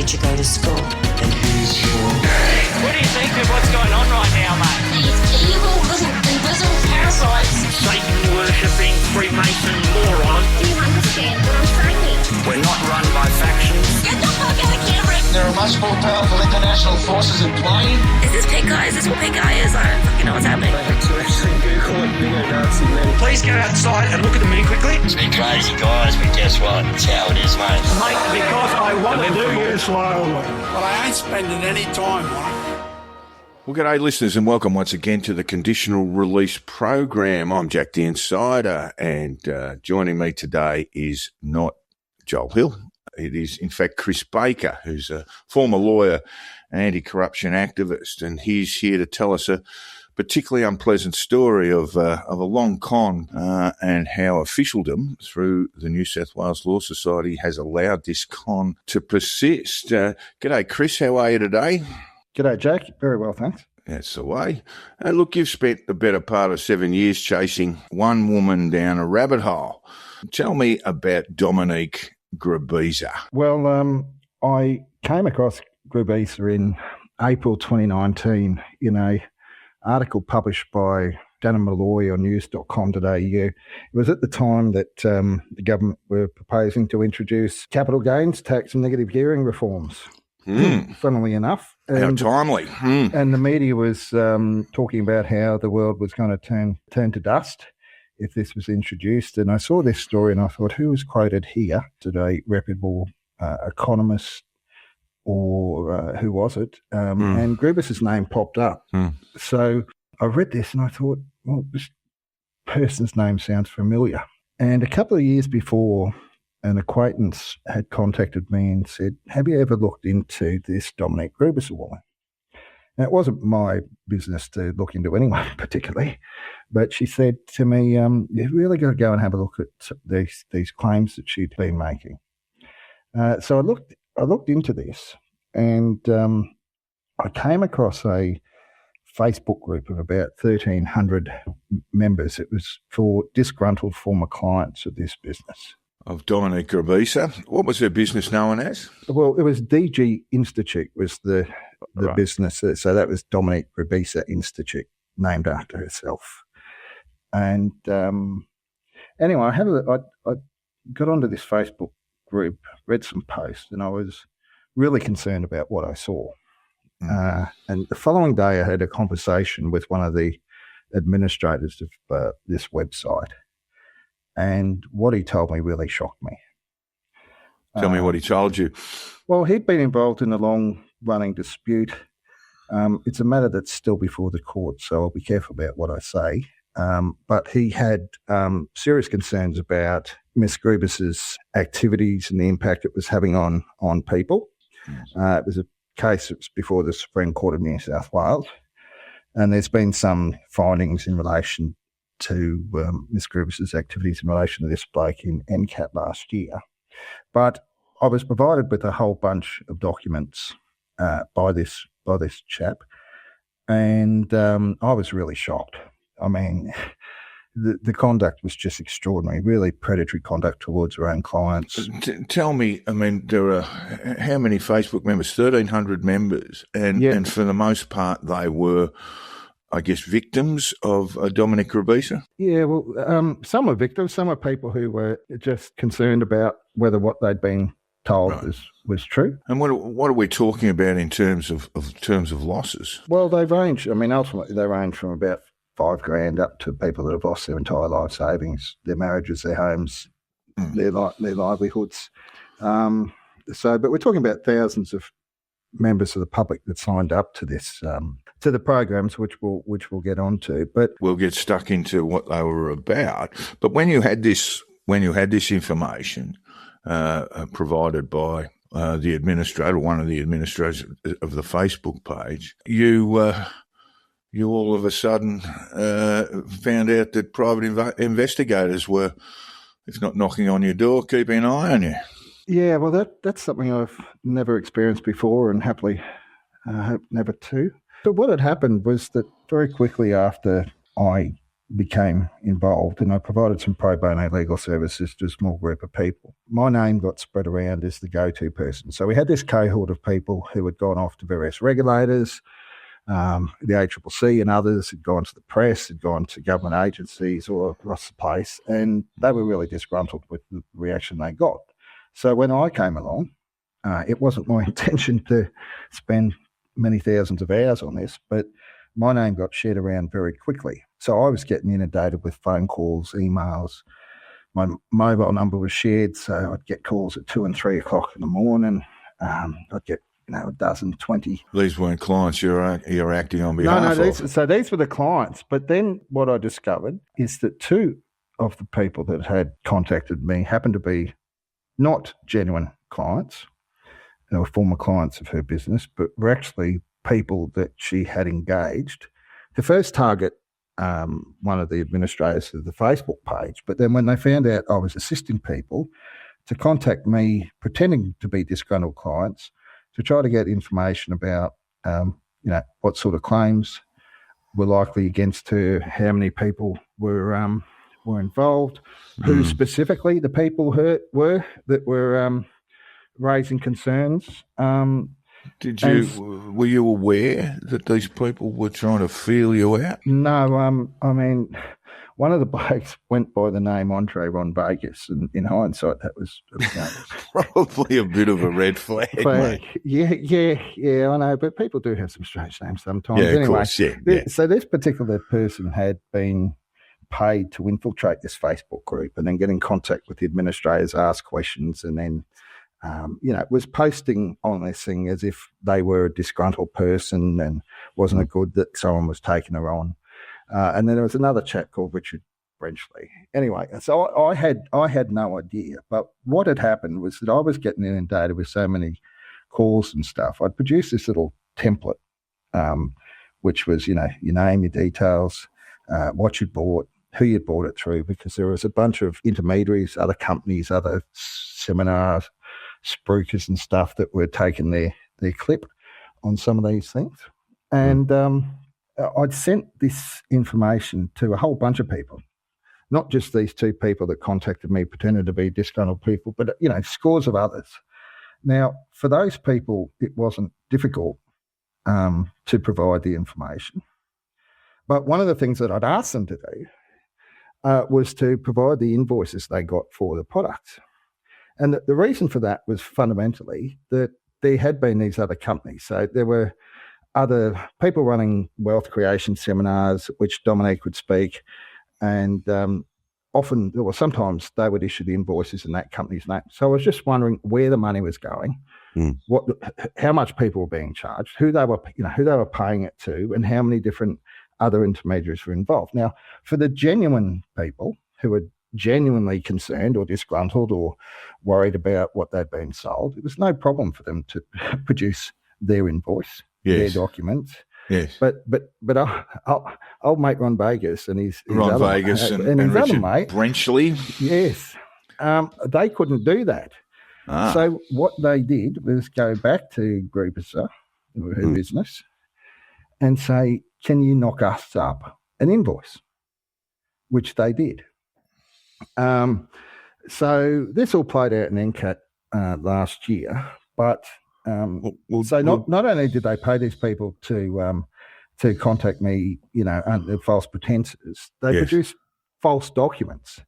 did you go to school? And here's your... What do you think of what's going on right now, mate? These evil little invisible parasites. Satan-worshipping Freemason moron. Do you understand what I'm saying? We're not run by factions. Get the fuck out of camera! There are much more powerful international forces in play. Is this pink eye? Is this what pink eye is? I don't fucking know what's happening. Please go outside and look at the me quickly. It's been crazy, guys, but guess what? It's how it is, mate. Mate, because I want to do you slowly. But I ain't spending any time on it. Well, g'day listeners and welcome once again to the Conditional Release Program. I'm Jack the Insider and joining me today is not Joel Hill. It is, in fact, Chris Baker, who's a former lawyer and anti-corruption activist, and he's here to tell us a particularly unpleasant story of a long con and how officialdom through the New South Wales Law Society has allowed this con to persist. G'day, Chris. How are you today? G'day, Jack. Very well, thanks. That's the way. Look, you've spent the better part of 7 years chasing one woman down a rabbit hole. Tell me about Dominique Grubisa. Well, I came across Grubisa in April 2019 in a article published by Dan and Malloy on news.com.au. It was at the time that the government were proposing to introduce capital gains tax and negative gearing reforms. Funnily enough. How timely. And the media was talking about how the world was going to turn to dust if this was introduced. And I saw this story and I thought, who was quoted here? Did a reputable economist or who was it? And Grubisa's name popped up. So I read this and I thought, well, this person's name sounds familiar. And a couple of years before, an acquaintance had contacted me and said, have you ever looked into this Dominique Grubisa woman? Now, it wasn't my business to look into anyone particularly, but she said to me, you've really got to go and have a look at these claims that she'd been making. So I looked into this and I came across a Facebook group of about 1,300 members. It was for disgruntled former clients of this business. Of Dominique Grubisa. What was her business known as? Well, it was DG Institute was the Right. business. So that was Dominique Grubisa Institute, named after herself. And anyway, I got onto this Facebook group, read some posts, and I was really concerned about what I saw. And the following day, I had a conversation with one of the administrators of this website. And what he told me really shocked me. Tell me what he told you. Well, he'd been involved in a long-running dispute. It's a matter that's still before the court, so I'll be careful about what I say. But he had serious concerns about Miss Grubisa's activities and the impact it was having on people. It was a case that was before the Supreme Court of New South Wales, and there's been some findings in relation to Miss Grubisa's activities in relation to this bloke in NCAT last year. But I was provided with a whole bunch of documents by this chap, and I was really shocked. I mean, the conduct was just extraordinary, really predatory conduct towards her own clients. Tell me, I mean, there are how many Facebook members? 1,300 members, and for the most part they were, I guess, victims of Dominique Grubisa? Yeah, well, some were victims. Some were people who were just concerned about whether what they'd been told was true. And what are we talking about in terms of losses? Well, they range. I mean, ultimately, they range from about $5,000 up to people that have lost their entire life savings, their marriages, their homes, their livelihoods. But we're talking about thousands of members of the public that signed up to this to the programs, which we'll get onto. But we'll get stuck into what they were about. But when you had this information provided by the administrator, one of the administrators of the Facebook page, you all of a sudden found out that private investigators were, if not knocking on your door, keeping an eye on you. Yeah, well, that's something I've never experienced before and happily hope never to. But what had happened was that very quickly after I became involved, and I provided some pro bono legal services to a small group of people. My name got spread around as the go-to person. So we had this cohort of people who had gone off to various regulators, the ACCC and others, had gone to the press, had gone to government agencies all across the place, and they were really disgruntled with the reaction they got. So when I came along, it wasn't my intention to spend many thousands of hours on this, but my name got shared around very quickly. So I was getting inundated with phone calls, emails. My mobile number was shared, so I'd get calls at 2 and 3 o'clock in the morning. I'd get a dozen, 20. These weren't clients you're acting on behalf of. These were the clients. But then what I discovered is that 2 of the people that had contacted me happened to be not genuine clients. They were former clients of her business, but were actually people that she had engaged to first target one of the administrators of the Facebook page. But then when they found out I was assisting people to contact me, pretending to be disgruntled clients, to try to get information about, what sort of claims were likely against her, how many people were involved, who specifically the people were that were raising concerns. Were you aware that these people were trying to feel you out? No, one of the blokes went by the name Andre Ron Vegas, and in hindsight, that was probably a bit of a red flag. Mate. Yeah, I know, but people do have some strange names sometimes. Yeah, anyway, of course, yeah. So this particular person had been paid to infiltrate this Facebook group and then get in contact with the administrators, ask questions, and then was posting on this thing as if they were a disgruntled person and wasn't it good that someone was taking her on. And then there was another chap called Richard Brenchley. Anyway, so I had no idea. But what had happened was that I was getting inundated with so many calls and stuff. I'd produced this little template, which was, your name, your details, what you bought, who you bought it through, because there was a bunch of intermediaries, other companies, other seminars, spruikers and stuff that were taking their clip on some of these things. And I'd sent this information to a whole bunch of people, not just these 2 people that contacted me pretending to be disgruntled people, but, scores of others. Now, for those people, it wasn't difficult to provide the information. But one of the things that I'd asked them to do was to provide the invoices they got for the products. And the reason for that was fundamentally that there had been these other companies. So there were other people running wealth creation seminars, which Dominique would speak, and sometimes they would issue the invoices in that company's name. So I was just wondering where the money was going, how much people were being charged, who they were paying it to, and how many different other intermediaries were involved. Now, for the genuine people who were genuinely concerned or disgruntled or worried about what they'd been sold, it was no problem for them to produce their invoice, their documents. Yes. But I'll make Ron Vegas and his Ron other, Vegas and his Richard other mate, Brenchley. Yes. They couldn't do that. So what they did was go back to Grubisa, her business, and say, can you knock us up an invoice? Which they did. So this all played out in NCAT last year, but not only did they pay these people to contact me, under false pretenses, they produced false documents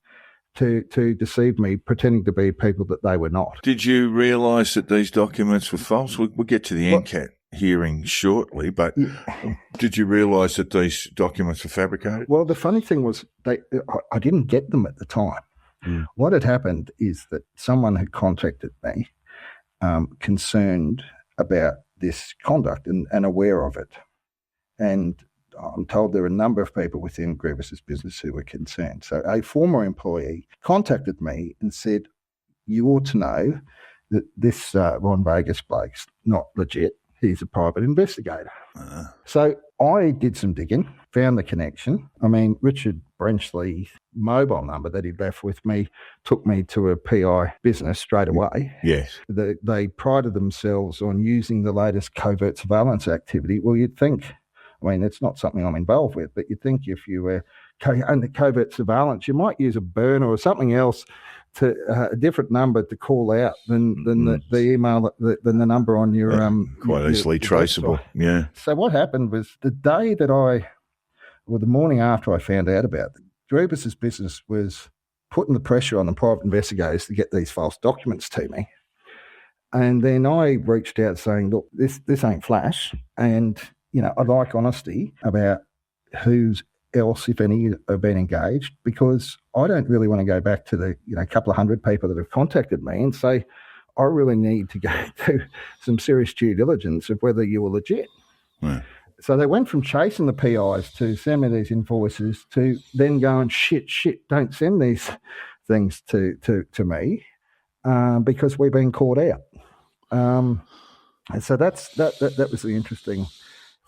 to deceive me, pretending to be people that they were not. Did you realise that these documents were false? We'll get to the NCAT hearing shortly, but did you realise that these documents were fabricated? Well, the funny thing was I didn't get them at the time. What had happened is that someone had contacted me concerned about this conduct and aware of it. And I'm told there are a number of people within Grubis's business who were concerned. So a former employee contacted me and said, you ought to know that this Ron Vegas bloke's not legit. He's a private investigator. So I did some digging, found the connection. I mean, Richard Brenchley's mobile number that he'd left with me took me to a PI business straight away. Yes. They prided themselves on using the latest covert surveillance activity. Well, you'd think, I mean, it's not something I'm involved with, but you'd think if you were under covert surveillance, you might use a burner or something else to a different number to call out than the email than the number on your quite easily traceable. Yeah. So what happened was the day that the morning after I found out about it, Grubis's business was putting the pressure on the private investigators to get these false documents to me. And then I reached out saying, look, this ain't flash. And, I'd like honesty about who's else, if any, have been engaged, because I don't really want to go back to the, couple of hundred people that have contacted me and say, I really need to go through some serious due diligence of whether you were legit. Yeah. So they went from chasing the PIs to send me these invoices to then going, shit, don't send these things to me because we've been caught out. And so that was the interesting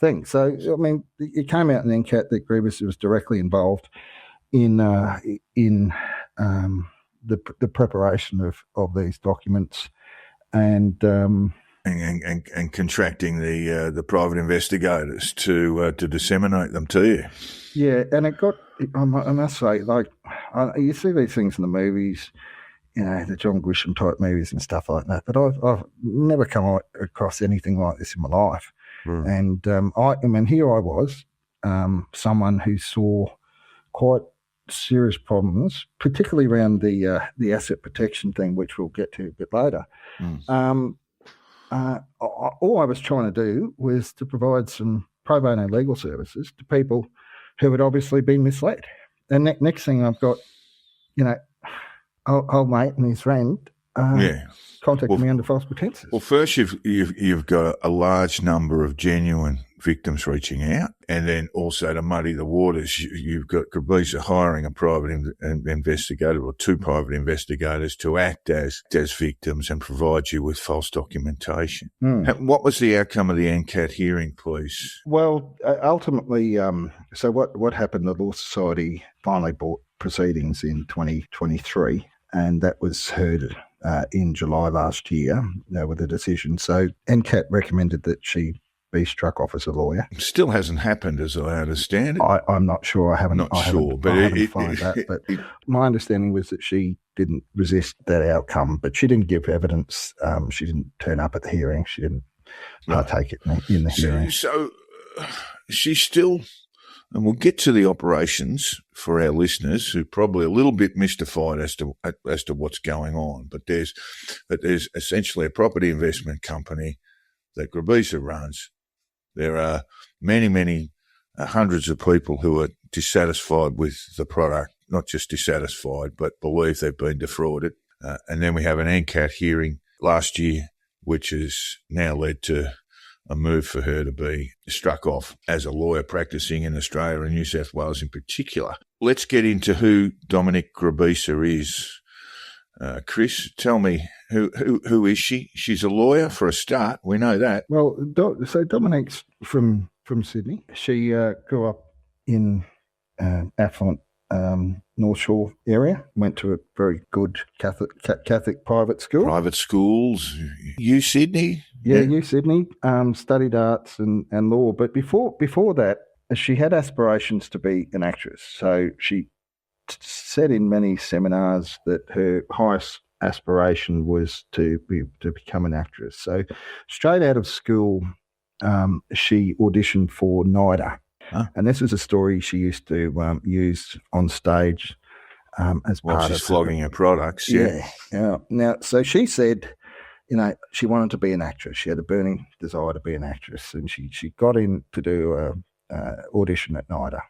thing. So, I mean, it came out in NCAT that Grubisa was directly involved in the preparation of these documents and contracting the private investigators to disseminate them to you. Yeah, and it got, I must say, you see these things in the movies, the John Grisham type movies and stuff like that, but I've never come across anything like this in my life. And here I was, someone who saw quite serious problems, particularly around the asset protection thing, which we'll get to a bit later. All I was trying to do was to provide some pro bono legal services to people who had obviously been misled. And next thing I've got, old mate and his friend contacted me under false pretenses. Well, first you've got a large number of genuine victims reaching out, and then also to muddy the waters, you've got Grubisa hiring a private investigator or two private investigators to act as victims and provide you with false documentation. What was the outcome of the NCAT hearing, please? Well, ultimately, so what happened, the Law Society finally brought proceedings in 2023, and that was heard in July last year with a decision. So NCAT recommended that she be struck off as a lawyer. Still hasn't happened, as I understand it. I'm not sure. I haven't found that. But my understanding was that she didn't resist that outcome, but she didn't give evidence. She didn't turn up at the hearing. She didn't partake in the hearing. So she's still, and we'll get to the operations for our listeners who are probably a little bit mystified as to what's going on. But there's essentially a property investment company that Grubisa runs. There are many hundreds of people who are dissatisfied with the product, not just dissatisfied, but believe they've been defrauded. And then we have an NCAT hearing last year, which has now led to a move for her to be struck off as a lawyer practicing in Australia and New South Wales in particular. Let's get into who Dominique Grubisa is. Chris, tell me, who is she? She's a lawyer for a start. We know that. Well, so Dominique's from Sydney. She grew up in affluent North Shore area. Went to a very good Catholic private school. Private schools. U Sydney. Yeah, U Sydney. Studied arts and law, but before that, she had aspirations to be an actress. So she said in many seminars that her highest aspiration was to become an actress. So straight out of school, she auditioned for NIDA. And this was a story she used to use on stage as part of... she's flogging her products, yeah. Now, so she said, she wanted to be an actress. She had a burning desire to be an actress, and she got in to do an audition at NIDA.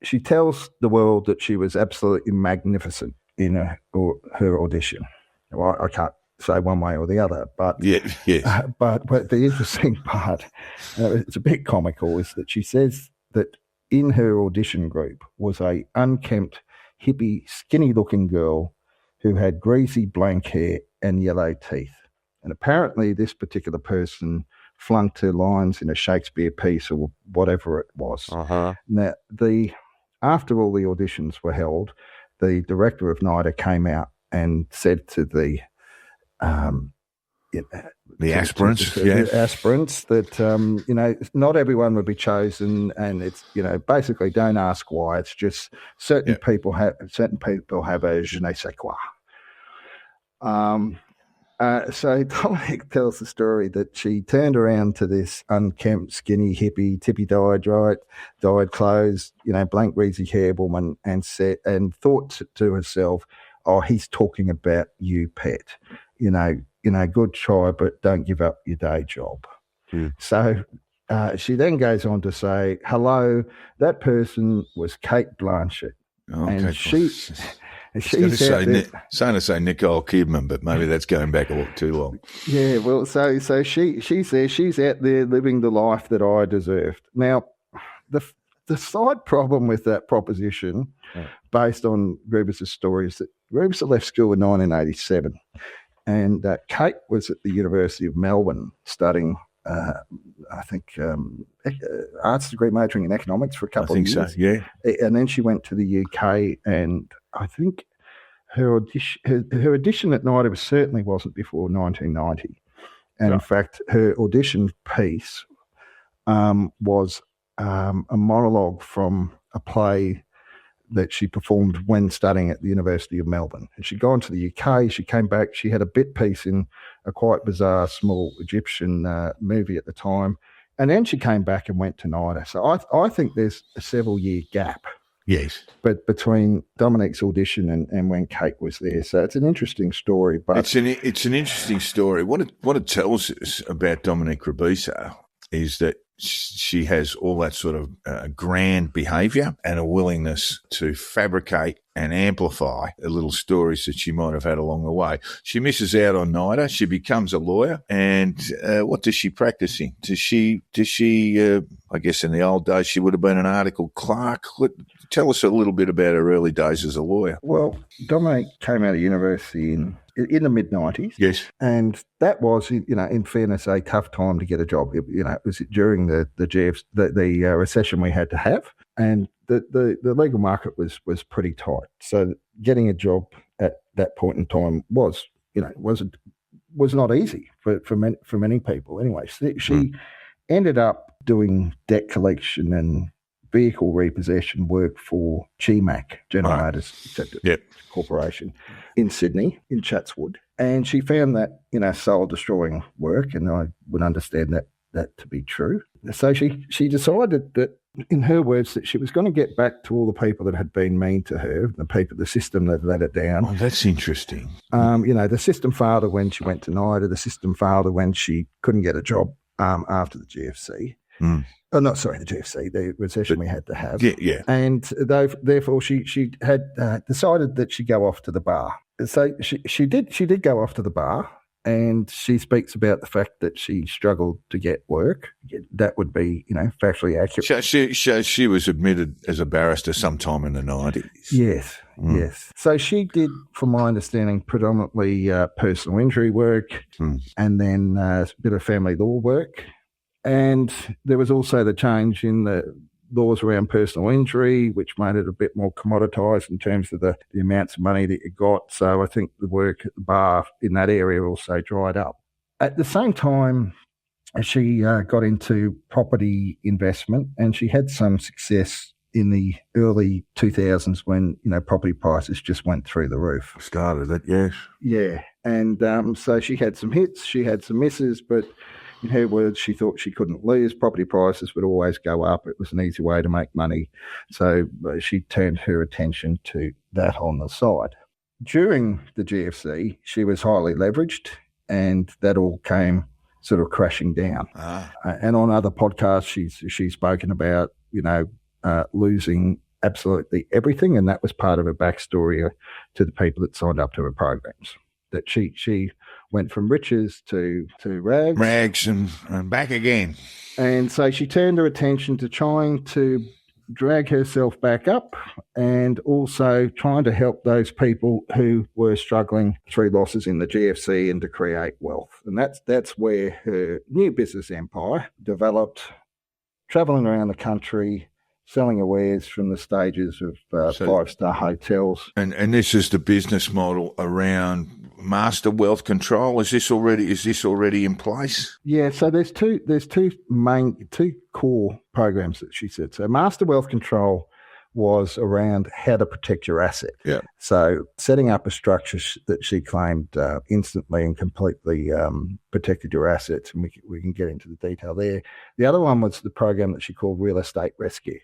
She tells the world that she was absolutely magnificent in her audition. Well, I can't say one way or the other, but but the interesting part, it's a bit comical, is that she says that in her audition group was a unkempt, hippie, skinny-looking girl who had greasy, blank hair and yellow teeth. And apparently this particular person flunked her lines in a Shakespeare piece or whatever it was. Now, after all the auditions were held, the director of NIDA came out and said to the The aspirants, the aspirants that, not everyone would be chosen, and it's, basically don't ask why. It's just certain people have a je ne sais quoi. So Dominique tells the story that she turned around to this unkempt, skinny, hippie, tippy-dyed, dyed clothes, blank, greasy hair woman, and thought to herself, "Oh, he's talking about you, pet. Good try, but don't give up your day job." So she then goes on to say, "Hello, that person was Kate Blanchett." Okay. And she's saying to say Nicole Kidman, but maybe that's going back too long. Yeah, well, so she's there. She's out there living the life that I deserved. Now, the side problem with that proposition, based on Grubisa's story, is that Grubisa left school in 1987, and Kate was at the University of Melbourne studying, arts degree, majoring in economics for a couple of years. So, yeah. And then she went to the UK, and I think her audition at NIDA certainly wasn't before 1990. And in fact, her audition piece was a monologue from a play that she performed when studying at the University of Melbourne. And she'd gone to the UK, she came back, she had a bit piece in a quite bizarre small Egyptian movie at the time, and then she came back and went to NIDA. So I think there's a several-year gap. Yes. But between Dominique's audition and when Kate was there. So it's an interesting story. But it's an interesting story. What it tells us about Dominique Grubisa is that she has all that sort of grand behaviour and a willingness to fabricate and amplify the little stories that she might have had along the way. She misses out on NIDA. She becomes a lawyer. And what does she practice in? Does she? I guess in the old days, she would have been an article clerk. Tell us a little bit about her early days as a lawyer. Well, Dominique came out of university in the mid-90s. Yes. And that was, in fairness, a tough time to get a job. It was during the recession we had to have, and the legal market was pretty tight. So getting a job at that point in time was not easy for many people. Anyway, she ended up doing debt collection and vehicle repossession work for GMAC, General Motors Corporation, in Sydney, in Chatswood. And she found that, soul-destroying work, and I would understand that to be true. So she decided that, in her words, that she was going to get back to all the people that had been mean to her, the system that let her down. Oh, that's interesting. The system failed her when she went to NIDA. The system failed her when she couldn't get a job after the GFC. Oh, not sorry, the GFC, the recession we had to have. Yeah. And therefore, she had decided that she'd go off to the bar. So she did go off to the bar, and she speaks about the fact that she struggled to get work. That would be, factually accurate. She was admitted as a barrister sometime in the 90s. Yes, yes. So she did, from my understanding, predominantly personal injury work, and then a bit of family law work. And there was also the change in the laws around personal injury, which made it a bit more commoditised in terms of the amounts of money that you got. So I think the work at the bar in that area also dried up. At the same time, she got into property investment, and she had some success in the early 2000s when, property prices just went through the roof. Started it, yes. Yeah. And so she had some hits, she had some misses, but in her words, she thought she couldn't lose. Property prices would always go up. It was an easy way to make money. So she turned her attention to that on the side. During the GFC, she was highly leveraged, and that all came sort of crashing down. And on other podcasts, she's spoken about, losing absolutely everything, and that was part of her backstory to the people that signed up to her programs. That she went from riches to rags. Rags and back again. And so she turned her attention to trying to drag herself back up, and also trying to help those people who were struggling through losses in the GFC and to create wealth. And that's where her new business empire developed, travelling around the country, selling her wares from the stages of five-star hotels. And this is the business model around master wealth control. Is this already in place? Yeah, so there's two core programs that she said. So master wealth control was around how to protect your asset. Yeah. So setting up a structure that she claimed instantly and completely protected your assets, and we can get into the detail there. The other one was the program that she called Real Estate Rescue.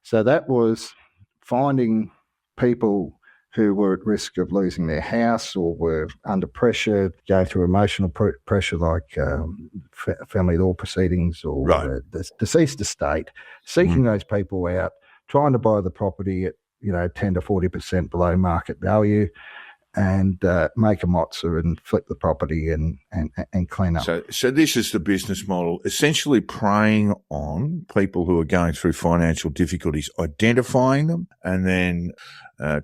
So that was finding people who were at risk of losing their house or were under pressure, going through emotional pressure like family law proceedings or the deceased estate, seeking those people out, trying to buy the property at 10 to 40% below market value, and make a mozza and flip the property and clean up. So this is the business model, essentially preying on people who are going through financial difficulties, identifying them, and then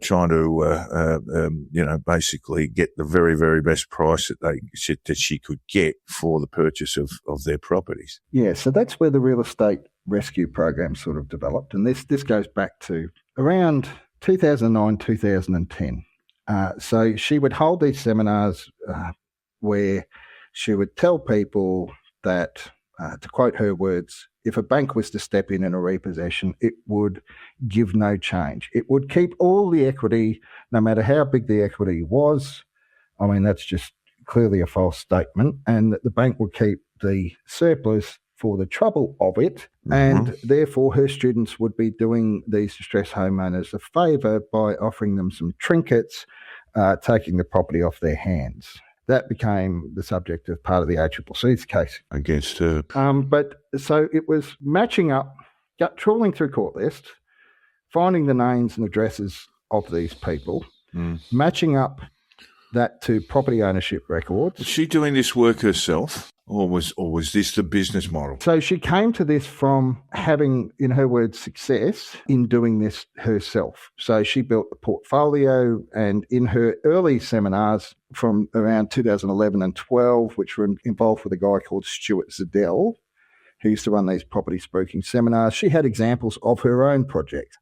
trying to basically get the very, very best price that she could get for the purchase of their properties. Yeah, so that's where the Real Estate Rescue Program sort of developed, and this goes back to around 2009, 2010. So she would hold these seminars where she would tell people that, to quote her words, if a bank was to step in a repossession, it would give no change. It would keep all the equity, no matter how big the equity was. I mean, that's just clearly a false statement, and that the bank would keep the surplus for the trouble of it, and therefore her students would be doing these distressed homeowners a favour by offering them some trinkets, taking the property off their hands. That became the subject of part of the ACCC's case against her. But so it was matching up, trawling through court lists, finding the names and addresses of these people, matching up that to property ownership records. Was she doing this work herself, or was this the business model? So she came to this from having, in her words, success in doing this herself. So she built a portfolio, and in her early seminars from around 2011 and 12, which were involved with a guy called Stuart Zadell, who used to run these property spooking seminars, she had examples of her own projects,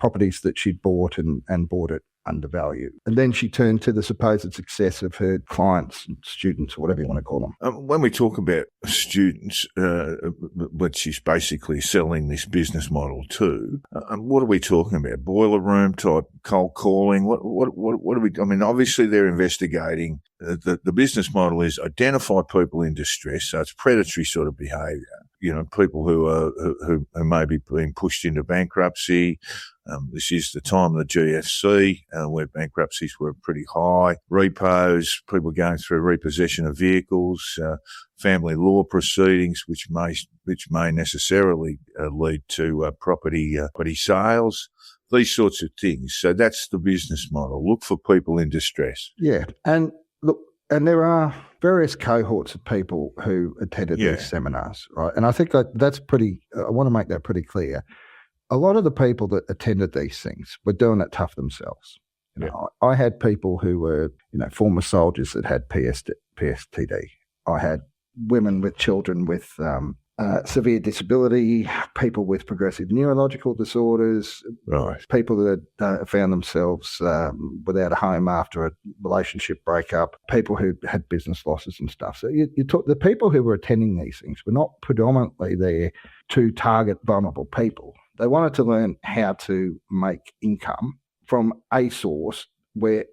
properties that she'd bought and bought at undervalued. And then she turned to the supposed success of her clients, students, or whatever you want to call them. When we talk about students, but she's basically selling this business model to, what are we talking about? Boiler room type cold calling? What are we? I mean, obviously they're investigating. The business model is identify people in distress, so it's predatory sort of behaviour. People who may be being pushed into bankruptcy. This is the time of the GFC, where bankruptcies were pretty high. Repos, people going through repossession of vehicles, family law proceedings, which may necessarily lead to property sales. These sorts of things. So that's the business model. Look for people in distress. Yeah, and look. And there are various cohorts of people who attended these seminars, right? And I think that's pretty, I want to make that pretty clear. A lot of the people that attended these things were doing it tough themselves. I had people who were, former soldiers that had PSTD. I had women with children with severe disability, people with progressive neurological disorders, people that found themselves without a home after a relationship breakup, people who had business losses and stuff. So you talk, the people who were attending these things were not predominantly there to target vulnerable people. They wanted to learn how to make income from a source where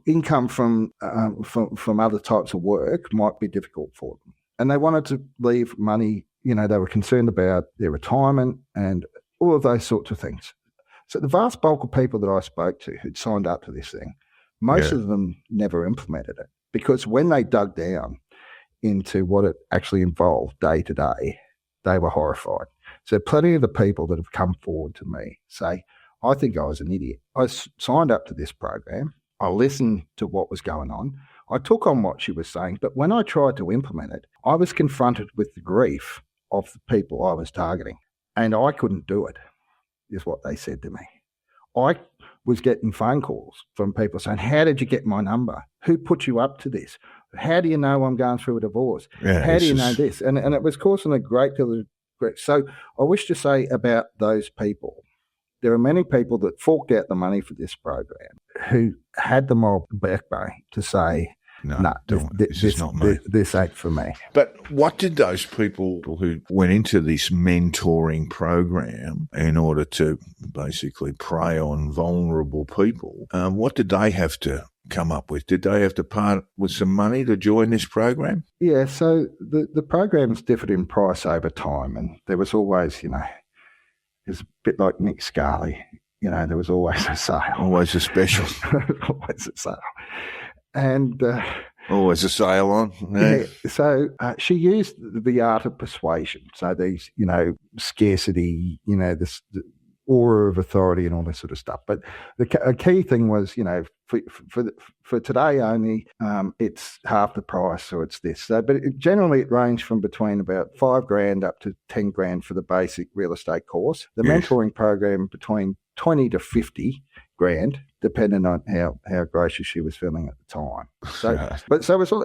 income from other types of work might be difficult for them. And they wanted to leave money, they were concerned about their retirement and all of those sorts of things. So the vast bulk of people that I spoke to who'd signed up to this thing, most of them never implemented it, because when they dug down into what it actually involved day to day, they were horrified. So plenty of the people that have come forward to me say, I think I was an idiot. I signed up to this program. I listened to what was going on. I took on what she was saying, but when I tried to implement it, I was confronted with the grief of the people I was targeting, and I couldn't do it, is what they said to me. I was getting phone calls from people saying, how did you get my number? Who put you up to this? How do you know I'm going through a divorce? How do you know this? And it was causing a great deal of grief. So I wish to say about those people there are many people that forked out the money for this program who had the moral backbone to say, no, this is not me. This ain't for me. But what did those people who went into this mentoring program in order to basically prey on vulnerable people, what did they have to come up with? Did they have to part with some money to join this program? Yeah, so the programs differed in price over time, and there was always, it's a bit like Nick Scully, there was always a sale. Always a special. Always a sale. And always a sale on. Yeah. So she used the art of persuasion. So these, scarcity, this the aura of authority and all this sort of stuff. But a key thing was, for today only, it's half the price, or it's this. So, but generally it ranged from between about $5,000 up to $10,000 for the basic real estate course. The mentoring program between 20 to 50 grand, depending on how gracious she was feeling at the time. So,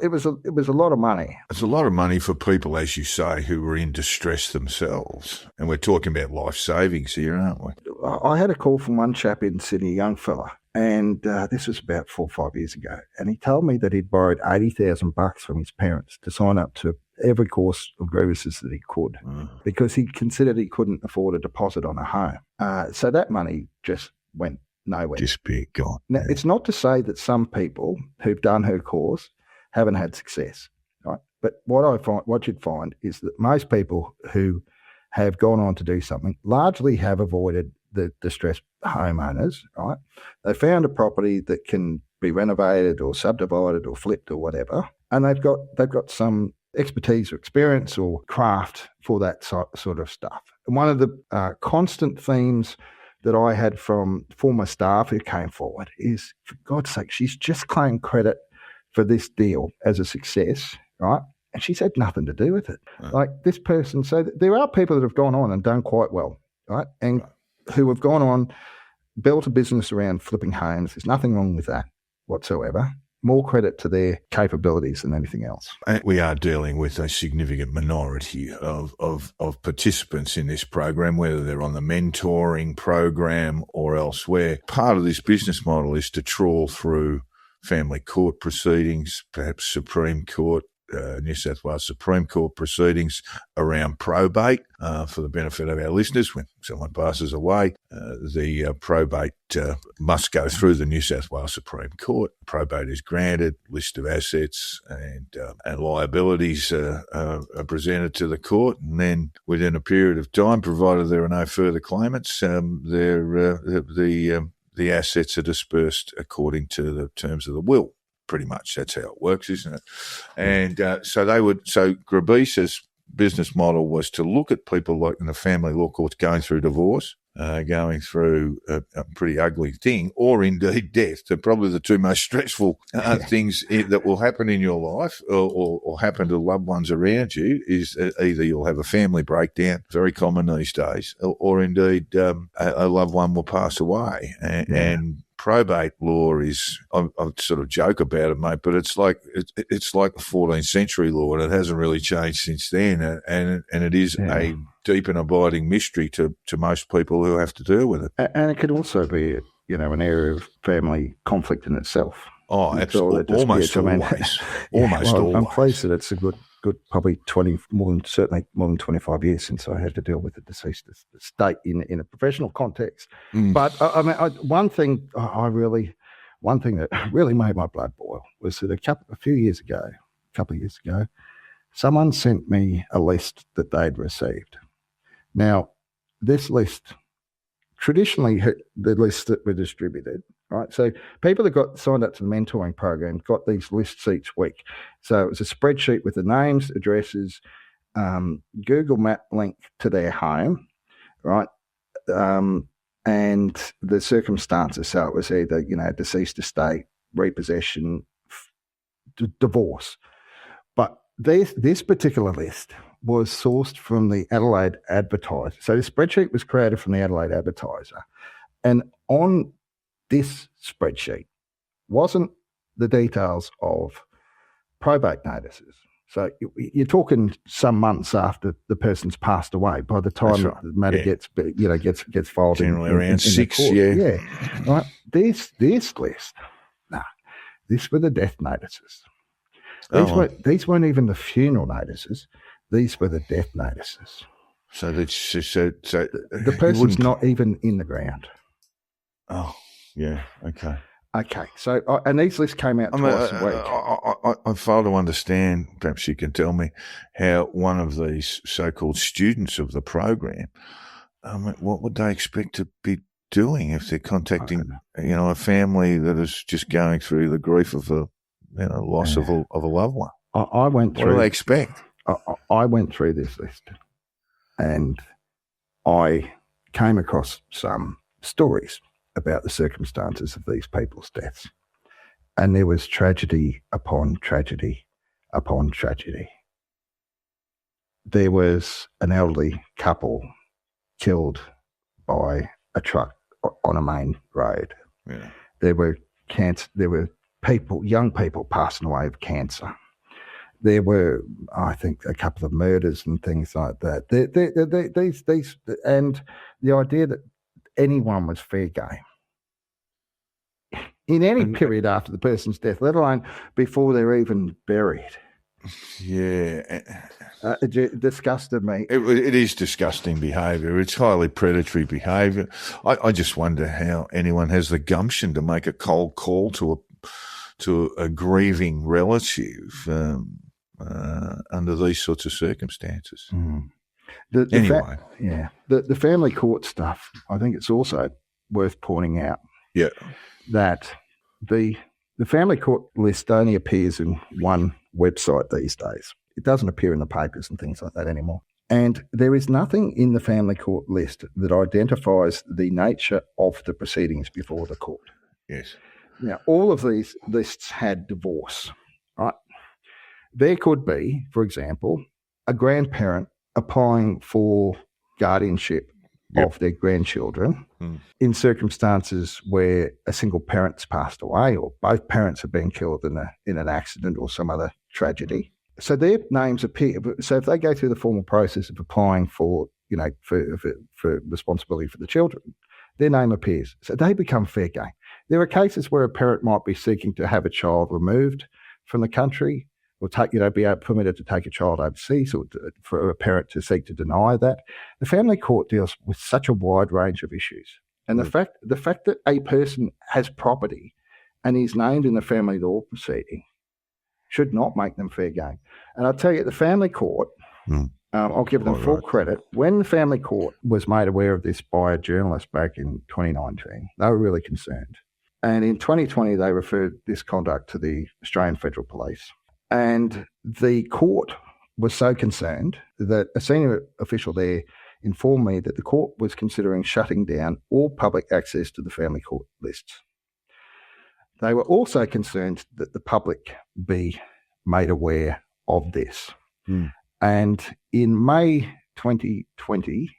it was a lot of money. It's a lot of money for people, as you say, who were in distress themselves. And we're talking about life savings here, aren't we? I had a call from one chap in Sydney, a young fella, and this was about 4 or 5 years ago. And he told me that he'd borrowed $80,000 from his parents to sign up to every course of grievances that he could, because he considered he couldn't afford a deposit on a home. So that money just went nowhere. Disappeared, gone. Now, it's not to say that some people who've done her course haven't had success, right? But what you'd find is that most people who have gone on to do something largely have avoided the distressed homeowners, right? They found a property that can be renovated or subdivided or flipped or whatever, and they've got some expertise or experience or craft for that sort of stuff. And one of the constant themes that I had from former staff who came forward is, for God's sake, she's just claimed credit for this deal as a success, right? And she's had nothing to do with it. Like this person, so there are people that have gone on and done quite well, right? And who have gone on, built a business around flipping homes. There's nothing wrong with that whatsoever. More credit to their capabilities than anything else. And we are dealing with a significant minority of participants in this program, whether they're on the mentoring program or elsewhere. Part of this business model is to trawl through family court proceedings, perhaps Supreme Court, New South Wales Supreme Court proceedings around probate. For the benefit of our listeners, when someone passes away, the probate must go through the New South Wales Supreme Court. Probate is granted, list of assets and liabilities are presented to the court, and then within a period of time, provided there are no further claimants, the assets are dispersed according to the terms of the will. Pretty much that's how it works, isn't it? And so Grubisa's business model was to look at people like in the family law courts going through divorce, going through a pretty ugly thing, or indeed death. They're probably the two most stressful things that will happen in your life or happen to loved ones around you is either you'll have a family breakdown, very common these days, or indeed a loved one will pass away. And probate law is, I sort of joke about it, mate, but it's like the 14th century law, and it hasn't really changed since then. And it is a deep and abiding mystery to most people who have to deal with it. And it could also be, an area of family conflict in itself. Oh, absolutely. Almost always. Almost always. I'm pleased that it's a good probably more than 25 years since I had to deal with a deceased estate in a professional context. But one thing that really made my blood boil was that a couple of years ago, someone sent me a list that they'd received. Now, this list, traditionally the lists that were distributed, right? So people that got signed up to the mentoring program got these lists each week. So it was a spreadsheet with the names, addresses, Google Map link to their home, right? And the circumstances. So it was either, deceased estate, repossession, divorce. But this particular list was sourced from the Adelaide Advertiser. So the spreadsheet was created from the Adelaide Advertiser. And on this spreadsheet wasn't the details of probate notices. So you're talking some months after the person's passed away. By the time That's right. the matter gets filed, Generally in around the 6, court. yeah. Right. This list. No, this were the death notices. These weren't even the funeral notices. These were the death notices. So The the person's not even in the ground. Oh, yeah, okay. Okay, so and these lists came out twice a week. I fail to understand, perhaps you can tell me, how one of these so-called students of the program, what would they expect to be doing if they're contacting, a family that is just going through the grief of a loss of a loved one? I went through. What do they expect? I went through this list, and I came across some stories about the circumstances of these people's deaths. And there was tragedy upon tragedy upon tragedy. There was an elderly couple killed by a truck on a main road. Yeah. There were young people passing away of cancer. There were, I think, a couple of murders and things like that. And the idea that anyone was fair game in any period after the person's death, let alone before they're even buried. Yeah. It disgusted me. It is disgusting behaviour. It's highly predatory behaviour. I just wonder how anyone has the gumption to make a cold call to a grieving relative under these sorts of circumstances. Mm. Anyway. The family court stuff, I think it's also worth pointing out that the family court list only appears in one website these days. It doesn't appear in the papers and things like that anymore. And there is nothing in the family court list that identifies the nature of the proceedings before the court. Yes. Now, all of these lists had divorce, right? There could be, for example, a grandparent applying for guardianship of their grandchildren in circumstances where a single parent's passed away or both parents have been killed in an accident or some other tragedy. So their names appear. So if they go through the formal process of applying for responsibility for the children, their name appears. So they become fair game. There are cases where a parent might be seeking to have a child removed from the country or be permitted to take a child overseas, or for a parent to seek to deny that. The family court deals with such a wide range of issues. And the fact that a person has property and is named in the family law proceeding should not make them fair game. And I'll tell you, the family court, I'll give them full credit. When the family court was made aware of this by a journalist back in 2019, they were really concerned. And in 2020, they referred this conduct to the Australian Federal Police. And the court was so concerned that a senior official there informed me that the court was considering shutting down all public access to the family court lists. They were also concerned that the public be made aware of this. And in May 2020,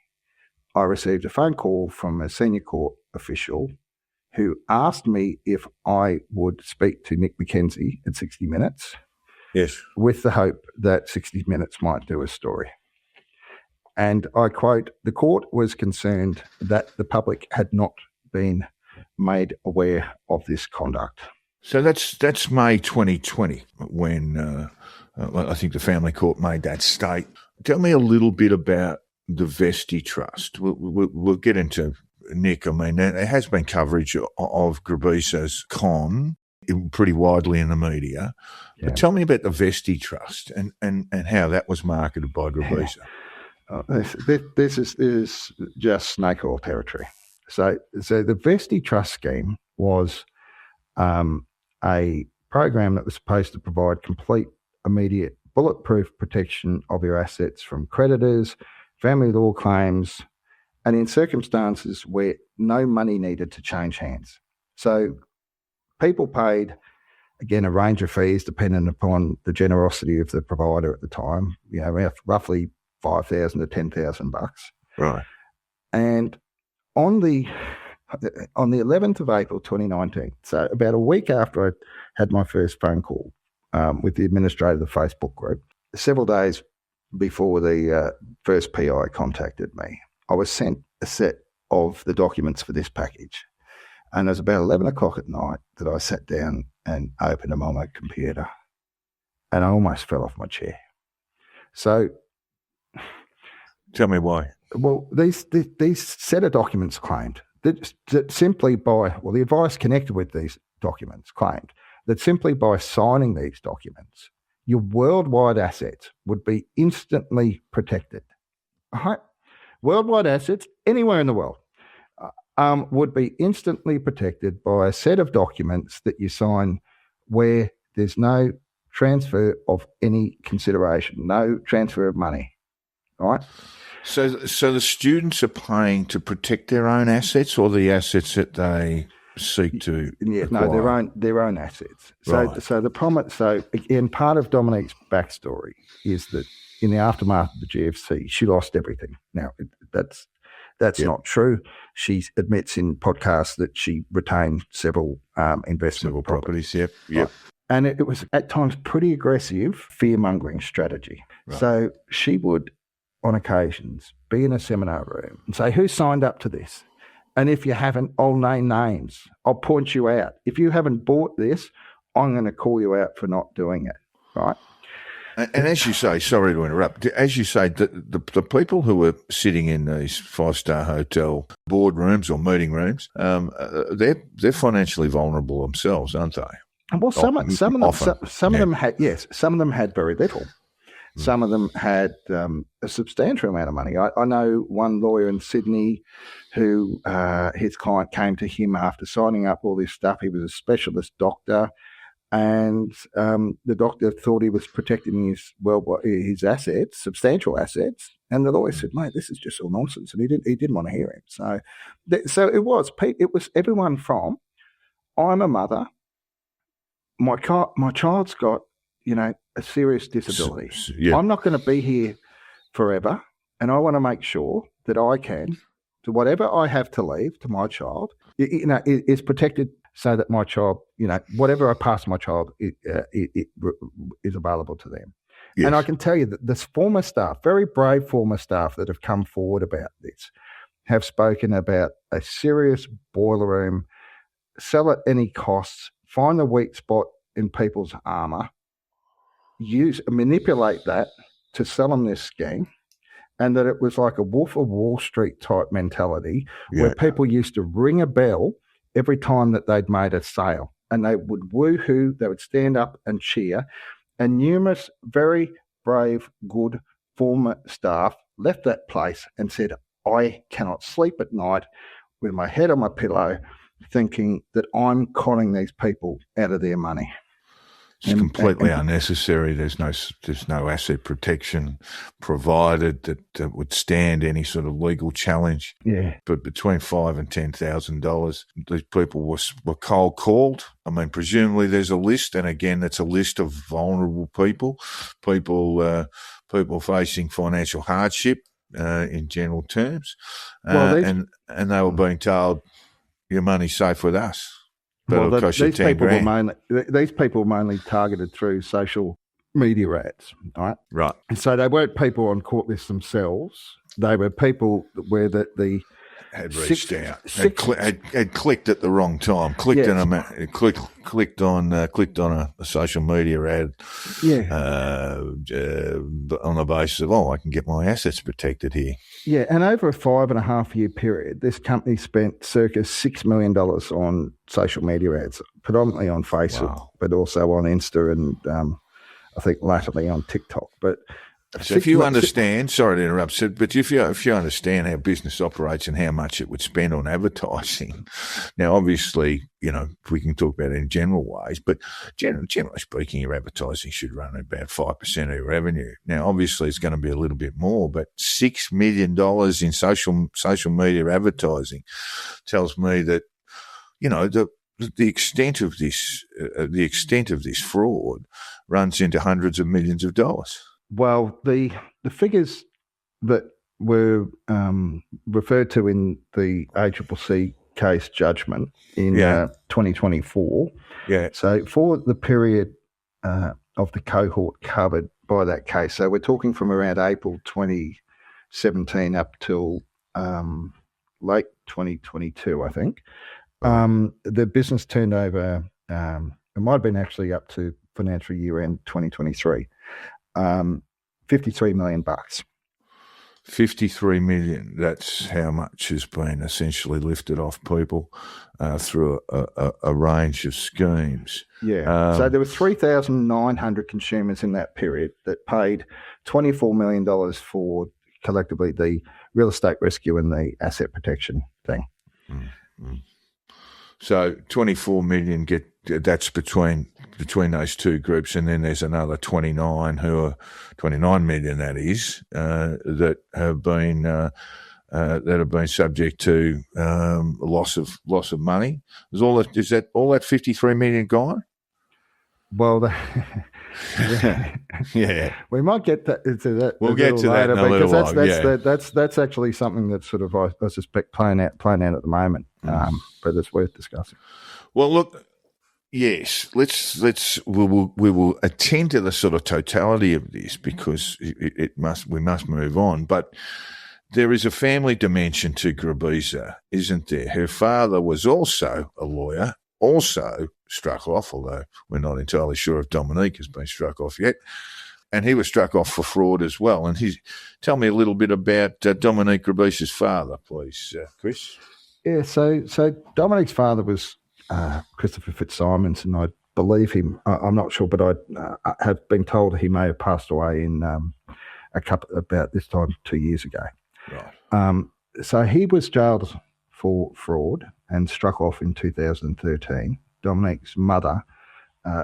I received a phone call from a senior court official who asked me if I would speak to Nick McKenzie at 60 Minutes. Yes. With the hope that 60 Minutes might do a story. And I quote, the court was concerned that the public had not been made aware of this conduct. So that's May 2020 when I think the family court made that state. Tell me a little bit about the Vesti Trust. We'll get into Nick. I mean, there has been coverage of Grubisa's con pretty widely in the media. Yeah. But tell me about the Vesti Trust and how that was marketed by Grubisa. This is just snake oil territory. So the Vesti Trust scheme was a program that was supposed to provide complete, immediate, bulletproof protection of your assets from creditors, family law claims, and in circumstances where no money needed to change hands. So people paid, again, a range of fees depending upon the generosity of the provider at the time, roughly $5,000 to $10,000. Right. And on the 11th of April 2019, so about a week after I had my first phone call with the administrator of the Facebook group, several days before the first PI contacted me, I was sent a set of the documents for this package. And it was about 11 o'clock at night that I sat down and opened them on my computer. And I almost fell off my chair. So, Tell me why. well, these set of documents claimed that simply by, well, the advice connected with these documents claimed that simply by signing these documents, your worldwide assets would be instantly protected. Right? Worldwide assets anywhere in the world would be instantly protected by a set of documents that you sign where there's no transfer of any consideration, no transfer of money. Right? So the students are paying to protect their own assets or the assets that they seek to acquire? their own assets. Right. So again, part of Dominique's backstory is that in the aftermath of the GFC, she lost everything. Now that's not true. She admits in podcasts that she retained several investment properties. Yep. And it was at times pretty aggressive fear-mongering strategy. Right. So she would, on occasions, be in a seminar room and say, who signed up to this? And if you haven't, I'll name names. I'll point you out. If you haven't bought this, I'm going to call you out for not doing it, right? And as you say, sorry to interrupt, as you say, the people who are sitting in these five-star hotel boardrooms or meeting rooms, they're financially vulnerable themselves, aren't they? Well, some of them had very little. Some of them had a substantial amount of money. I know one lawyer in Sydney who his client came to him after signing up all this stuff. He was a specialist doctor, and the doctor thought he was protecting his assets, substantial assets. And the lawyer said, "Mate, this is just all nonsense," and he didn't want to hear him. So it was everyone from, I'm a mother, my child's got a serious disability. Yeah. I'm not going to be here forever, and I want to make sure that I can, to whatever I have to leave to my child, is protected, so that my child, whatever I pass my child, it is available to them. Yes. And I can tell you that this former staff, very brave former staff that have come forward about this, have spoken about a serious boiler room, sell at any costs, find the weak spot in people's armour, manipulate that to sell them this scheme, and that it was like a Wolf of Wall Street type mentality where people used to ring a bell every time that they'd made a sale, and they would woo-hoo, they would stand up and cheer, and numerous very brave, good former staff left that place and said, I cannot sleep at night with my head on my pillow thinking that I'm conning these people out of their money. It's completely unnecessary. There's no asset protection provided that would stand any sort of legal challenge. Yeah. But between $5,000 and $10,000, these people were cold called. I mean, presumably there's a list, and again, it's a list of vulnerable people facing financial hardship in general terms, and they were being told, your money's safe with us. But these people were mainly targeted through social media ads, right? Right. And so they weren't people on court lists themselves. They were people where the had reached out, had clicked at the wrong time, clicked on a social media ad, on the basis of, I can get my assets protected here. Yeah, and over a 5.5 year period, this company spent circa $6 million on social media ads, predominantly on Facebook, but also on Insta and I think latterly on TikTok. But so if you understand, sorry to interrupt, but if you understand how business operates and how much it would spend on advertising, now obviously, we can talk about it in general ways, but generally speaking, your advertising should run about 5% of your revenue. Now, obviously, it's going to be a little bit more, but $6 million in social media advertising tells me that, the extent of this fraud runs into hundreds of millions of dollars. Well, the figures that were referred to in the ACCC case judgment in 2024. Yeah. So for the period of the cohort covered by that case. So we're talking from around April 2017 up till late 2022, I think. The business turned over, it might have been actually up to financial year end 2023, $53 million. 53 million. That's how much has been essentially lifted off people through a range of schemes. Yeah. So there were 3,900 consumers in that period that paid $24 million for collectively the real estate rescue and the asset protection thing. Mm-hmm. So 24 million that's between those two groups, and then there's another 29 million that is that have been subject to loss of money. Is that all that 53 million gone? Well, yeah. We might get to that. We'll get to that in a little while. That's actually something that's sort of, I suspect, playing out at the moment. But it's worth discussing. Well, look, yes, we will attend to the sort of totality of this because we must move on. But there is a family dimension to Grubisa, isn't there? Her father was also a lawyer, also struck off, although we're not entirely sure if Dominique has been struck off yet. And he was struck off for fraud as well. And tell me a little bit about Dominique Grubisa's father, please, Chris. Yeah, so Dominique's father was Christopher Fitzsimons, and I believe him. I'm not sure, but I have been told he may have passed away in about this time 2 years ago. Right. So he was jailed for fraud and struck off in 2013. Dominique's mother,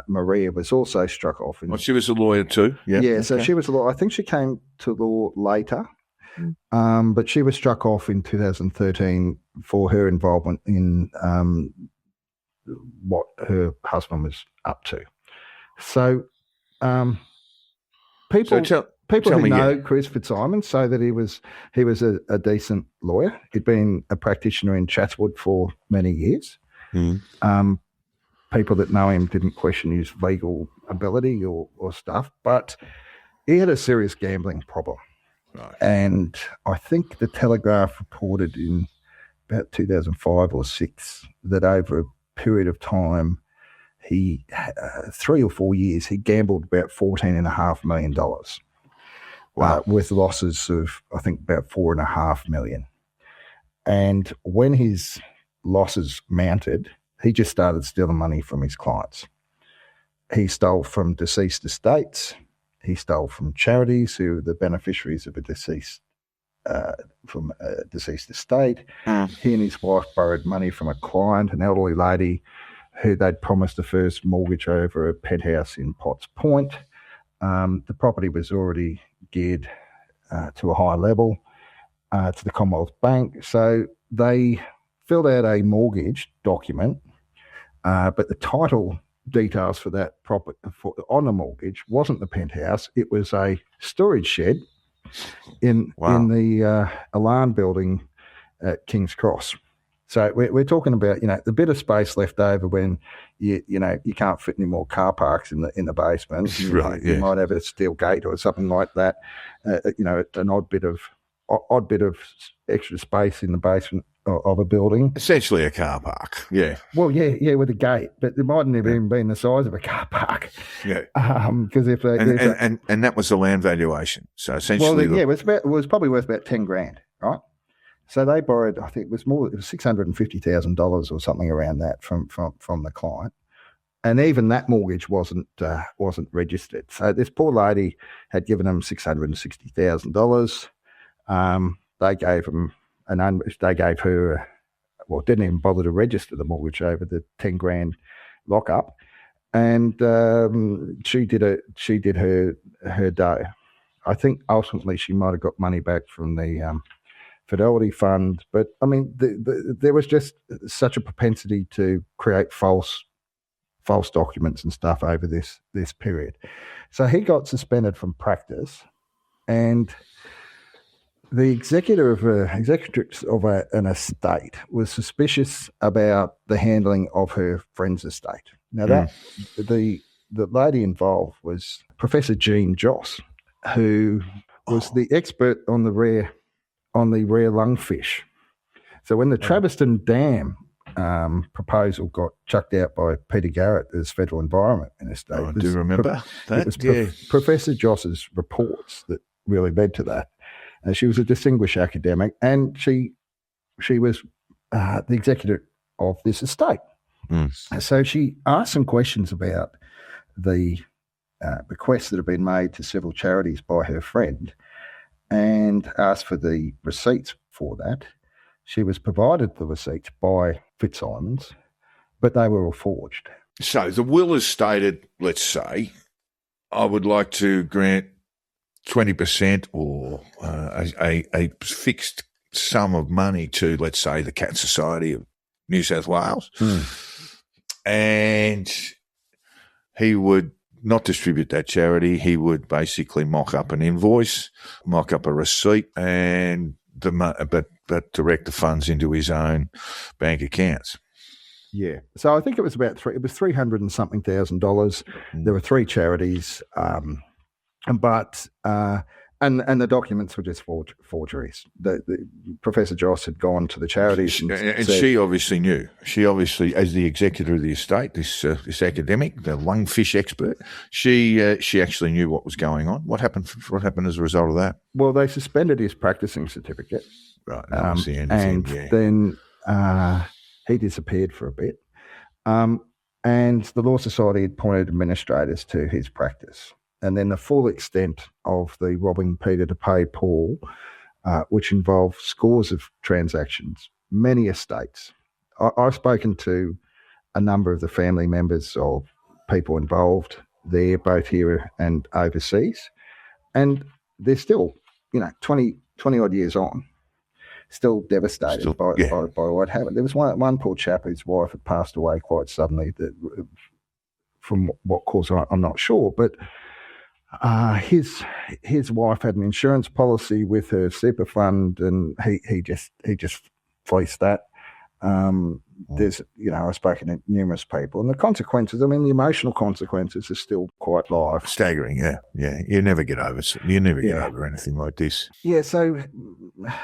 Maria, was also struck off. She was a lawyer too? Yeah. Yeah, so she was a lawyer. I think she came to law later, but she was struck off in 2013 for her involvement in what her husband was up to. So people who know Chris Fitzsimons say that he was a decent lawyer. He'd been a practitioner in Chatswood for many years. People that know him didn't question his legal ability or stuff, but he had a serious gambling problem. Right. And I think the Telegraph reported in about 2005 or 6 that over a period of time, he 3 or 4 years, he gambled about $14.5 million. Wow. With losses of, I think, about $4.5 million. And when his losses mounted, he just started stealing money from his clients. He stole from deceased estates. He stole from charities who were the beneficiaries of a deceased estate. He and his wife borrowed money from a client, an elderly lady, who they'd promised the first mortgage over a penthouse in Potts Point. The property was already geared to a high level to the Commonwealth Bank. So they filled out a mortgage document, but the title details for that property on the mortgage wasn't the penthouse. It was a storage shed in the Alarm building at King's Cross. So we're talking about, the bit of space left over when you can't fit any more car parks in the basement. Right. You might have a steel gate or something like that. An odd bit of extra space in the basement of a building. Essentially a car park. Yeah. Well, yeah, with a gate, but it mightn't have even been the size of a car park. Yeah. Because and that was the land valuation. So essentially, it was probably worth about $10,000, right? So they borrowed, I think it was $650,000 or something around that from the client, and even that mortgage wasn't registered. So this poor lady had given them $660,000. They gave them didn't even bother to register the mortgage over the $10,000 lockup, and she did her day. I think ultimately she might have got money back from the Fidelity Fund, but I mean, there was just such a propensity to create false documents and stuff over this period. So he got suspended from practice, and the executrix of an estate was suspicious about the handling of her friend's estate. Now the the lady involved was Professor Jean Joss, who was the expert on the rare lungfish. So when the Traviston Dam proposal got chucked out by Peter Garrett as Federal Environment Minister, I do remember that. It was Professor Joss's reports that really led to that. She was a distinguished academic, and she was the executor of this estate. So she asked some questions about the bequests that have been made to several charities by her friend, and asked for the receipts for that. She was provided the receipts by Fitzsimons, but they were all forged. So the will is stated, let's say, I would like to grant 20% or a fixed sum of money to, let's say, the Cat Society of New South Wales. And he would not distribute that charity. He would basically mock up an invoice, mock up a receipt, and but direct the funds into his own bank accounts. Yeah. So I think it was about $300 and something thousand. There were 3 charities, but the documents were just forgeries. The Professor Joss had gone to the charities and said, she obviously knew. She obviously, as the executor of the estate, this academic, the lungfish expert, she actually knew what was going on. What happened? What happened as a result of that? Well, they suspended his practicing certificate. Right. That was the end. And then he disappeared for a bit. And the Law Society had appointed administrators to his practice. And then the full extent of the robbing Peter to pay Paul, which involved scores of transactions, many estates. I've spoken to a number of the family members of people involved there, both here and overseas, and they're still, 20 odd years on, still devastated by what happened. There was one poor chap whose wife had passed away quite suddenly, from what cause I'm not sure, but his wife had an insurance policy with her super fund, and he just fleeced that. There's, I've spoken to numerous people, and the consequences, the emotional consequences are still quite live. Staggering, yeah. You never get over anything like this. Yeah, so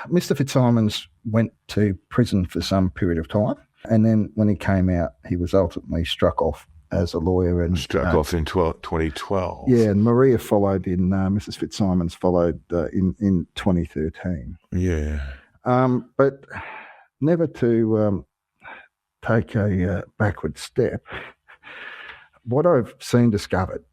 Mr. Fitzsimons went to prison for some period of time, and then when he came out, he was ultimately struck off as a lawyer. And struck off in 2012. Yeah, and Maria followed in, Mrs. Fitzsimons followed in 2013. Yeah. But never to take a backward step. What I've seen discovered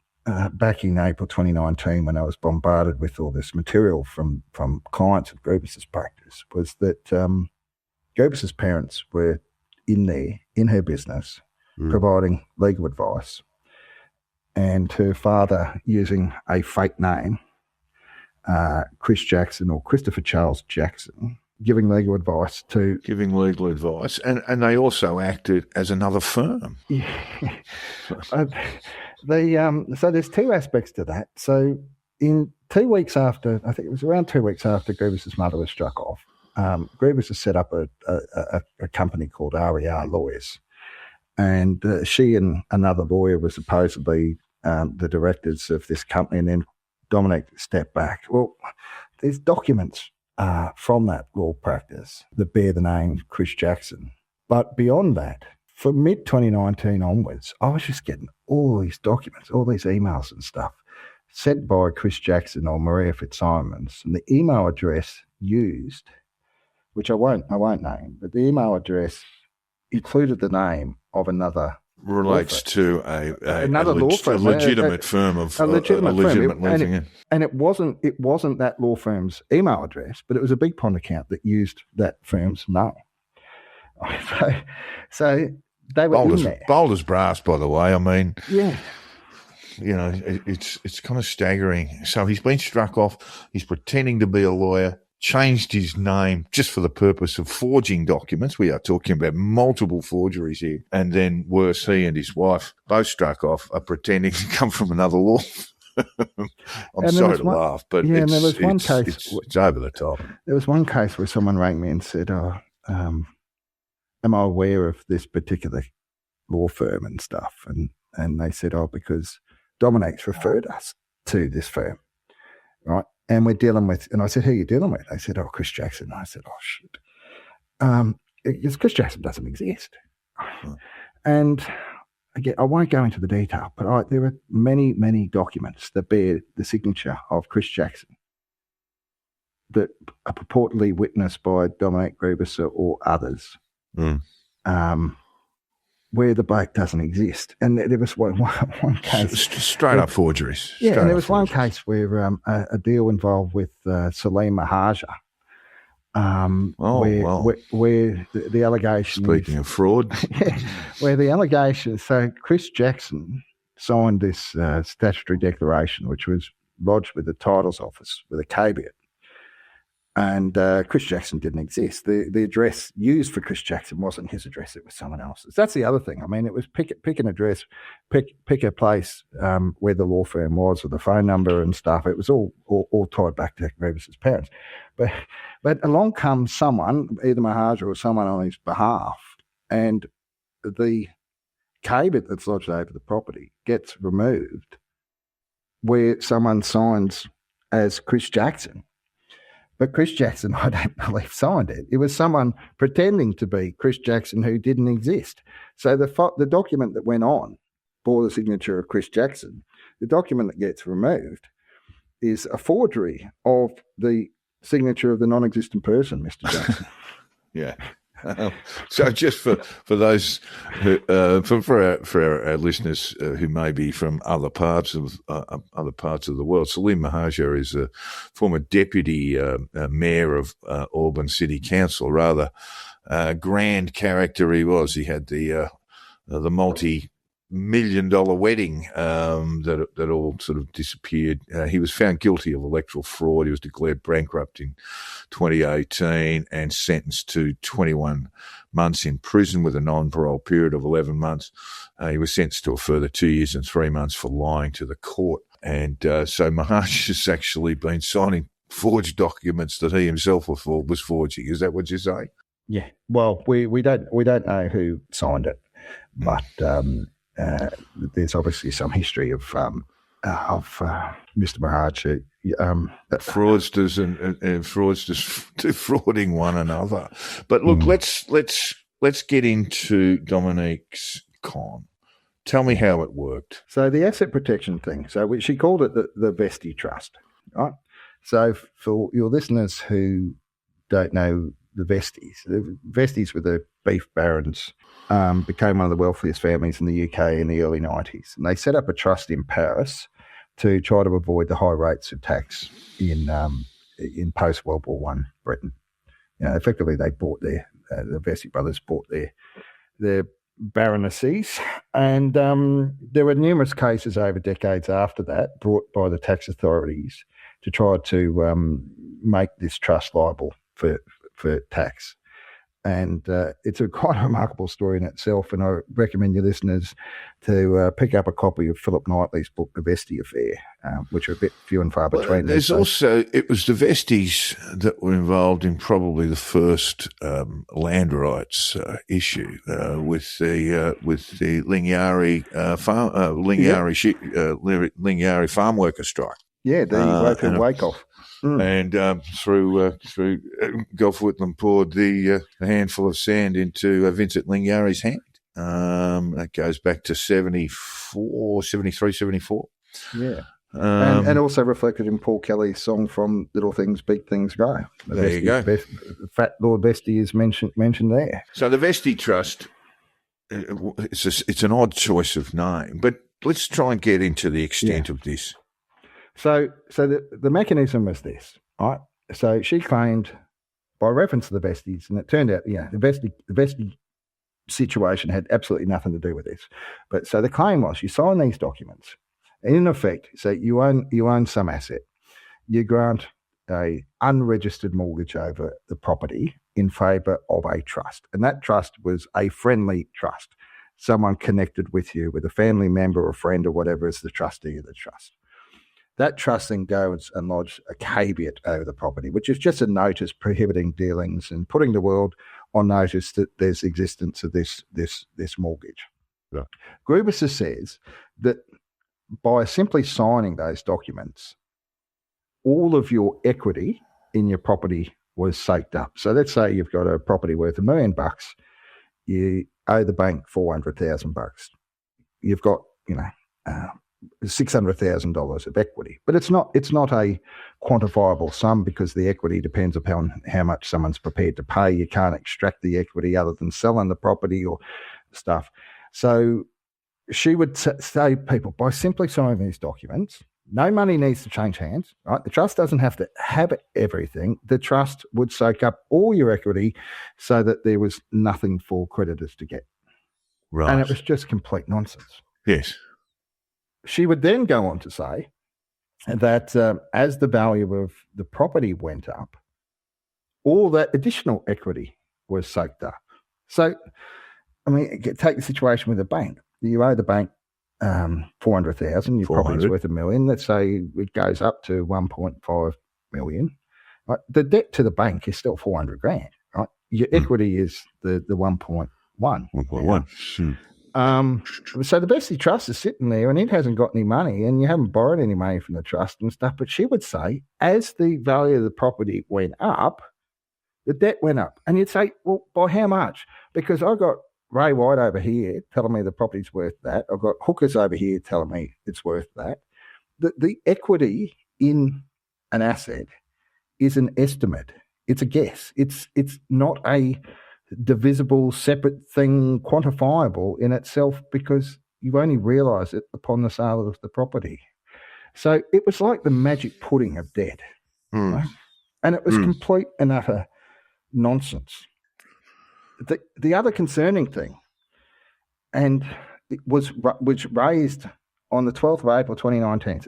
back in April 2019, when I was bombarded with all this material from clients of Grubis's practice, was that Grubis's parents were in her business, providing legal advice, and her father using a fake name, Chris Jackson or Christopher Charles Jackson, giving legal advice. And they also acted as another firm. Yeah. So there's 2 aspects to that. So in 2 weeks after, I think it was around 2 weeks after Grubis's mother was struck off, Grubis has set up a company called RER Lawyers. And she and another lawyer were supposedly the directors of this company, and then Dominique stepped back. Well, there's documents from that law practice that bear the name Chris Jackson. But beyond that, from mid-2019 onwards, I was just getting all these documents, all these emails and stuff sent by Chris Jackson or Maria Fitzsimons, and the email address used, which I won't name, but the email address included the name of another relates to another law firm, a legitimate firm of a legitimate firm. And it wasn't that law firm's email address, but it was a Big Pond account that used that firm's name. So they were in there. Bold as brass, by the way. I mean, yeah. It's kind of staggering. So he's been struck off. He's pretending to be a lawyer, changed his name just for the purpose of forging documents. We are talking about multiple forgeries here. And then worse, he and his wife, both struck off, are pretending to come from another law. I'm sorry to laugh, but yeah, and there was one case. It's over the top. There was one case where someone rang me and said, am I aware of this particular law firm and stuff? And And they said, because Dominique's referred us to this firm, right? And we're dealing with, and I said, who are you dealing with? They said, Chris Jackson. And I said, shit. Because Chris Jackson doesn't exist. And again, I won't go into the detail, but there are many, many documents that bear the signature of Chris Jackson that are purportedly witnessed by Dominique Grubisa or others, where the bloke doesn't exist. And there was one case. Straight up forgeries. Yeah, and there was one case where a deal involved with Salim Mahaja, where the allegation. Speaking of fraud. Where the allegation, so Chris Jackson signed this statutory declaration, which was lodged with the titles office with a caveat. And Chris Jackson didn't exist. The address used for Chris Jackson wasn't his address; it was someone else's. That's the other thing. I mean, it was pick an address, pick a place where the law firm was, or the phone number and stuff. It was all tied back to Grubisa's parents. But along comes someone, either Mahaja or someone on his behalf, and the caveat that's lodged over the property gets removed, where someone signs as Chris Jackson. But Chris Jackson, I don't believe, signed it. It was someone pretending to be Chris Jackson who didn't exist. So the document that went on bore the signature of Chris Jackson. The document that gets removed is a forgery of the signature of the non-existent person, Mr. Jackson. Yeah. So just for those who, for our listeners who may be from other parts of the world, Salim Mahaja is a former deputy mayor of Auburn City Council. Rather grand character he was. He had the multi-million-dollar wedding that all sort of disappeared. He was found guilty of electoral fraud. He was declared bankrupt in 2018 and sentenced to 21 months in prison with a non-parole period of 11 months. He was sentenced to a further 2 years and 3 months for lying to the court. And so Maharsh has actually been signing forged documents that he himself was forging. Is that what you're saying? Yeah. Well, we don't know who signed it, but there's obviously some history of Mr. Maharsh. Fraudsters and fraudsters defrauding one another. But look, let's get into Dominique's con. Tell me how it worked. So the asset protection thing. So she called it the Vesty Trust, right? So for your listeners who don't know the Vesties were the beef barons, became one of the wealthiest families in the UK in the early 90s. And they set up a trust in Paris to try to avoid the high rates of tax in post-World War I Britain. You know, effectively, they bought the Vesty brothers bought their baronetcies, and there were numerous cases over decades after that brought by the tax authorities to try to make this trust liable for tax. And it's quite a remarkable story in itself, and I recommend your listeners to pick up a copy of Philip Knightley's book, The Vesty Affair, which are a bit few and far between. There's also, it was the Vesties that were involved in probably the first land rights issue with the Lingiari Lingiari farm worker strike. Yeah, the Wake-Off. And through Gulf Whitlam poured the handful of sand into Vincent Lingiari's hand. That goes back to 73, 74. Yeah. And also reflected in Paul Kelly's song from Little Things, Big Things Go. There you go. Fat Lord Vesty is mentioned there. So the Vesty Trust, it's an odd choice of name, but let's try and get into the extent of this. So the mechanism was this, right? So she claimed, by reference to the Vesties, and it turned out, the Vesty situation had absolutely nothing to do with this. But so the claim was, you sign these documents, and in effect, so you own some asset, you grant a unregistered mortgage over the property in favour of a trust, and that trust was a friendly trust, someone connected with you, with a family member or friend or whatever is the trustee of the trust. That trust then goes and lodges a caveat over the property, which is just a notice prohibiting dealings and putting the world on notice that there's existence of this mortgage. Right. Grubisa says that by simply signing those documents, all of your equity in your property was soaked up. So let's say you've got a property worth $1 million. You owe the bank $400,000. You've got, $600,000 of equity, but it's not a quantifiable sum because the equity depends upon how much someone's prepared to pay. You can't extract the equity other than selling the property or stuff. So she would say, people, by simply signing these documents, no money needs to change hands, right? The trust doesn't have to have everything. The trust would soak up all your equity so that there was nothing for creditors to get. Right. And it was just complete nonsense. Yes. She would then go on to say that as the value of the property went up, all that additional equity was soaked up. So, take the situation with a bank. You owe the bank $400,000. Your property's worth $1 million. Let's say it goes up to $1.5 million. Right? The debt to the bank is still $400,000. Right? Your equity is the 1.1. 1.1. So the Bessie Trust is sitting there and it hasn't got any money and you haven't borrowed any money from the trust and stuff. But she would say, as the value of the property went up, the debt went up. And you'd say, well, by how much? Because I've got Ray White over here telling me the property's worth that. I've got hookers over here telling me it's worth that. The equity in an asset is an estimate. It's a guess. It's not a divisible, separate thing, quantifiable in itself, because you only realise it upon the sale of the property. So it was like the magic pudding of debt. Right? And it was complete and utter nonsense. The other concerning thing, and it was raised on the 12th of April 2019,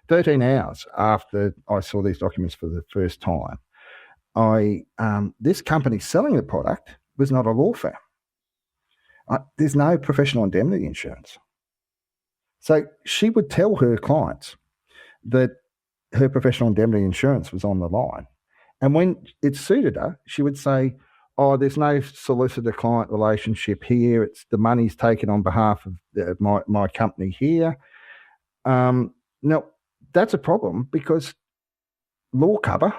13 hours after I saw these documents for the first time, this company selling the product was not a law firm. There's no professional indemnity insurance. So she would tell her clients that her professional indemnity insurance was on the line. And when it suited her, she would say, oh, there's no solicitor-client relationship here. It's the money's taken on behalf of my company here. Now, that's a problem because law cover,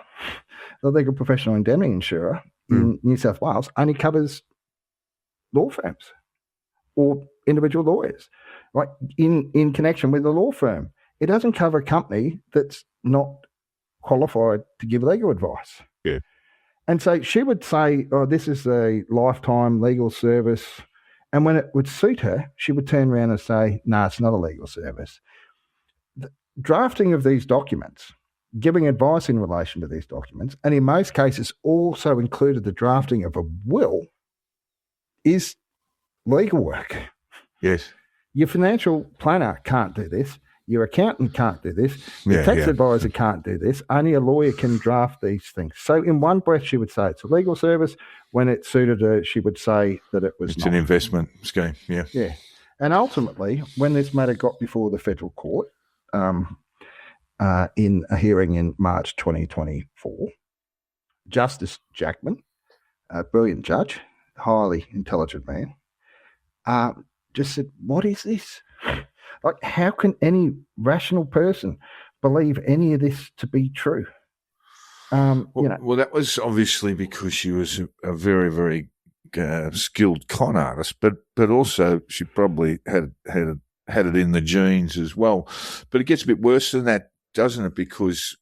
the legal professional indemnity insurer in New South Wales, only covers law firms or individual lawyers, right? In connection with the law firm. It doesn't cover a company that's not qualified to give legal advice. Yeah. And so she would say, oh, this is a lifetime legal service. And when it would suit her, she would turn around and say, no, it's not a legal service. The drafting of these documents, giving advice in relation to these documents, and in most cases also included the drafting of a will, is legal work. Yes. Your financial planner can't do this. Your accountant can't do this. Your tax advisor can't do this. Only a lawyer can draft these things. So in one breath, she would say it's a legal service. When it suited her, she would say that it was It's not. an investment scheme, yeah. Yeah. And ultimately, when this matter got before the federal court in a hearing in March 2024, Justice Jackman, a brilliant judge, highly intelligent man, just said, what is this? Like, how can any rational person believe any of this to be true? Well, that was obviously because she was a very, very skilled con artist, but also she probably had it in the genes as well. But it gets a bit worse than that, doesn't it? Because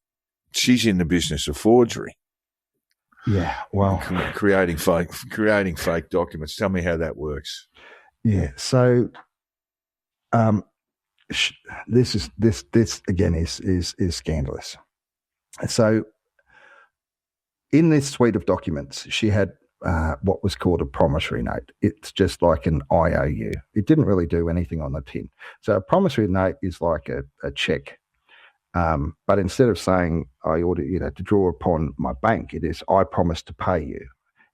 she's in the business of forgery. Yeah, well, creating fake documents. Tell me how that works. Yeah, so this again is scandalous. So in this suite of documents, she had what was called a promissory note. It's just like an IOU. It didn't really do anything on the tin. So a promissory note is like a check. But instead of saying I order to draw upon my bank, it is I promise to pay you.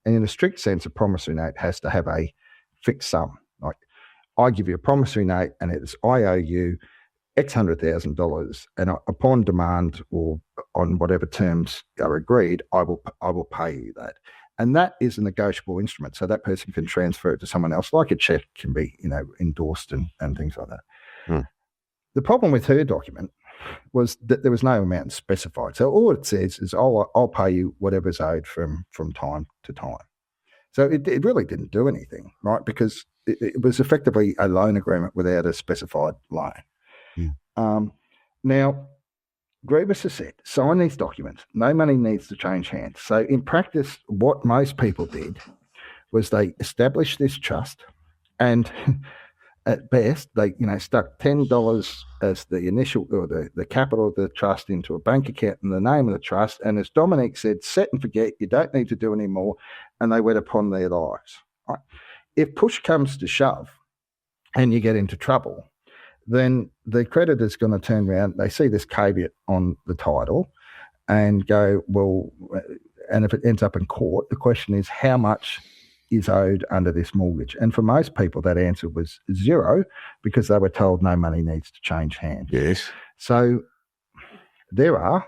And in a strict sense, a promissory note has to have a fixed sum. Like I give you a promissory note and it's IOU X $100,000, and upon demand or on whatever terms are agreed, I will pay you that. And that is a negotiable instrument. So that person can transfer it to someone else, like a check can be, endorsed and things like that. Hmm. The problem with her document was that there was no amount specified. So all it says is, I'll pay you whatever's owed from time to time. So it really didn't do anything, right? Because it was effectively a loan agreement without a specified loan. Yeah. Now, Grubisa said, sign these documents. No money needs to change hands. So in practice, what most people did was they established this trust, and at best, they stuck $10 as the initial or the capital of the trust into a bank account in the name of the trust. And as Dominique said, set and forget, you don't need to do any more. And they went upon their lives. Right? If push comes to shove and you get into trouble, then the creditor's going to turn around. They see this caveat on the title and go, well, and if it ends up in court, the question is, how much is owed under this mortgage? And for most people, that answer was zero, because they were told no money needs to change hands. Yes. So there are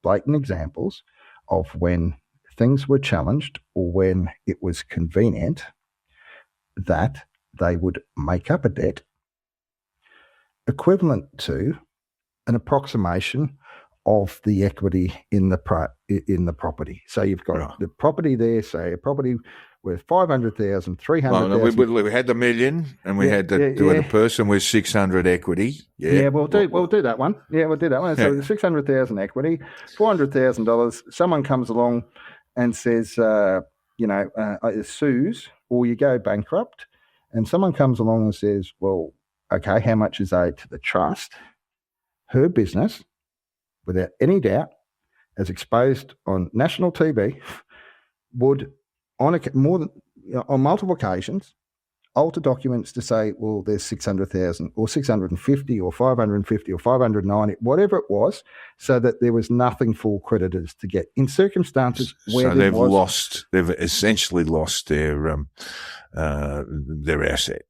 blatant examples of when things were challenged or when it was convenient that they would make up a debt equivalent to an approximation of the equity in the property. So you've got the property there, say a property worth 500,000, 300,000. We had the million, and we had the person with 600 equity. Yeah, we'll do that one. Yeah, we'll do that one. So the 600,000 equity, $400,000. Someone comes along and says, sues, or you go bankrupt, and someone comes along and says, well, okay, how much is owed to the trust? Her business, without any doubt, as exposed on national TV, would on multiple occasions alter documents to say, well, there's 600,000 or 650 or 550 or 590, whatever it was, so that there was nothing for creditors to get in circumstances where they've essentially lost their asset.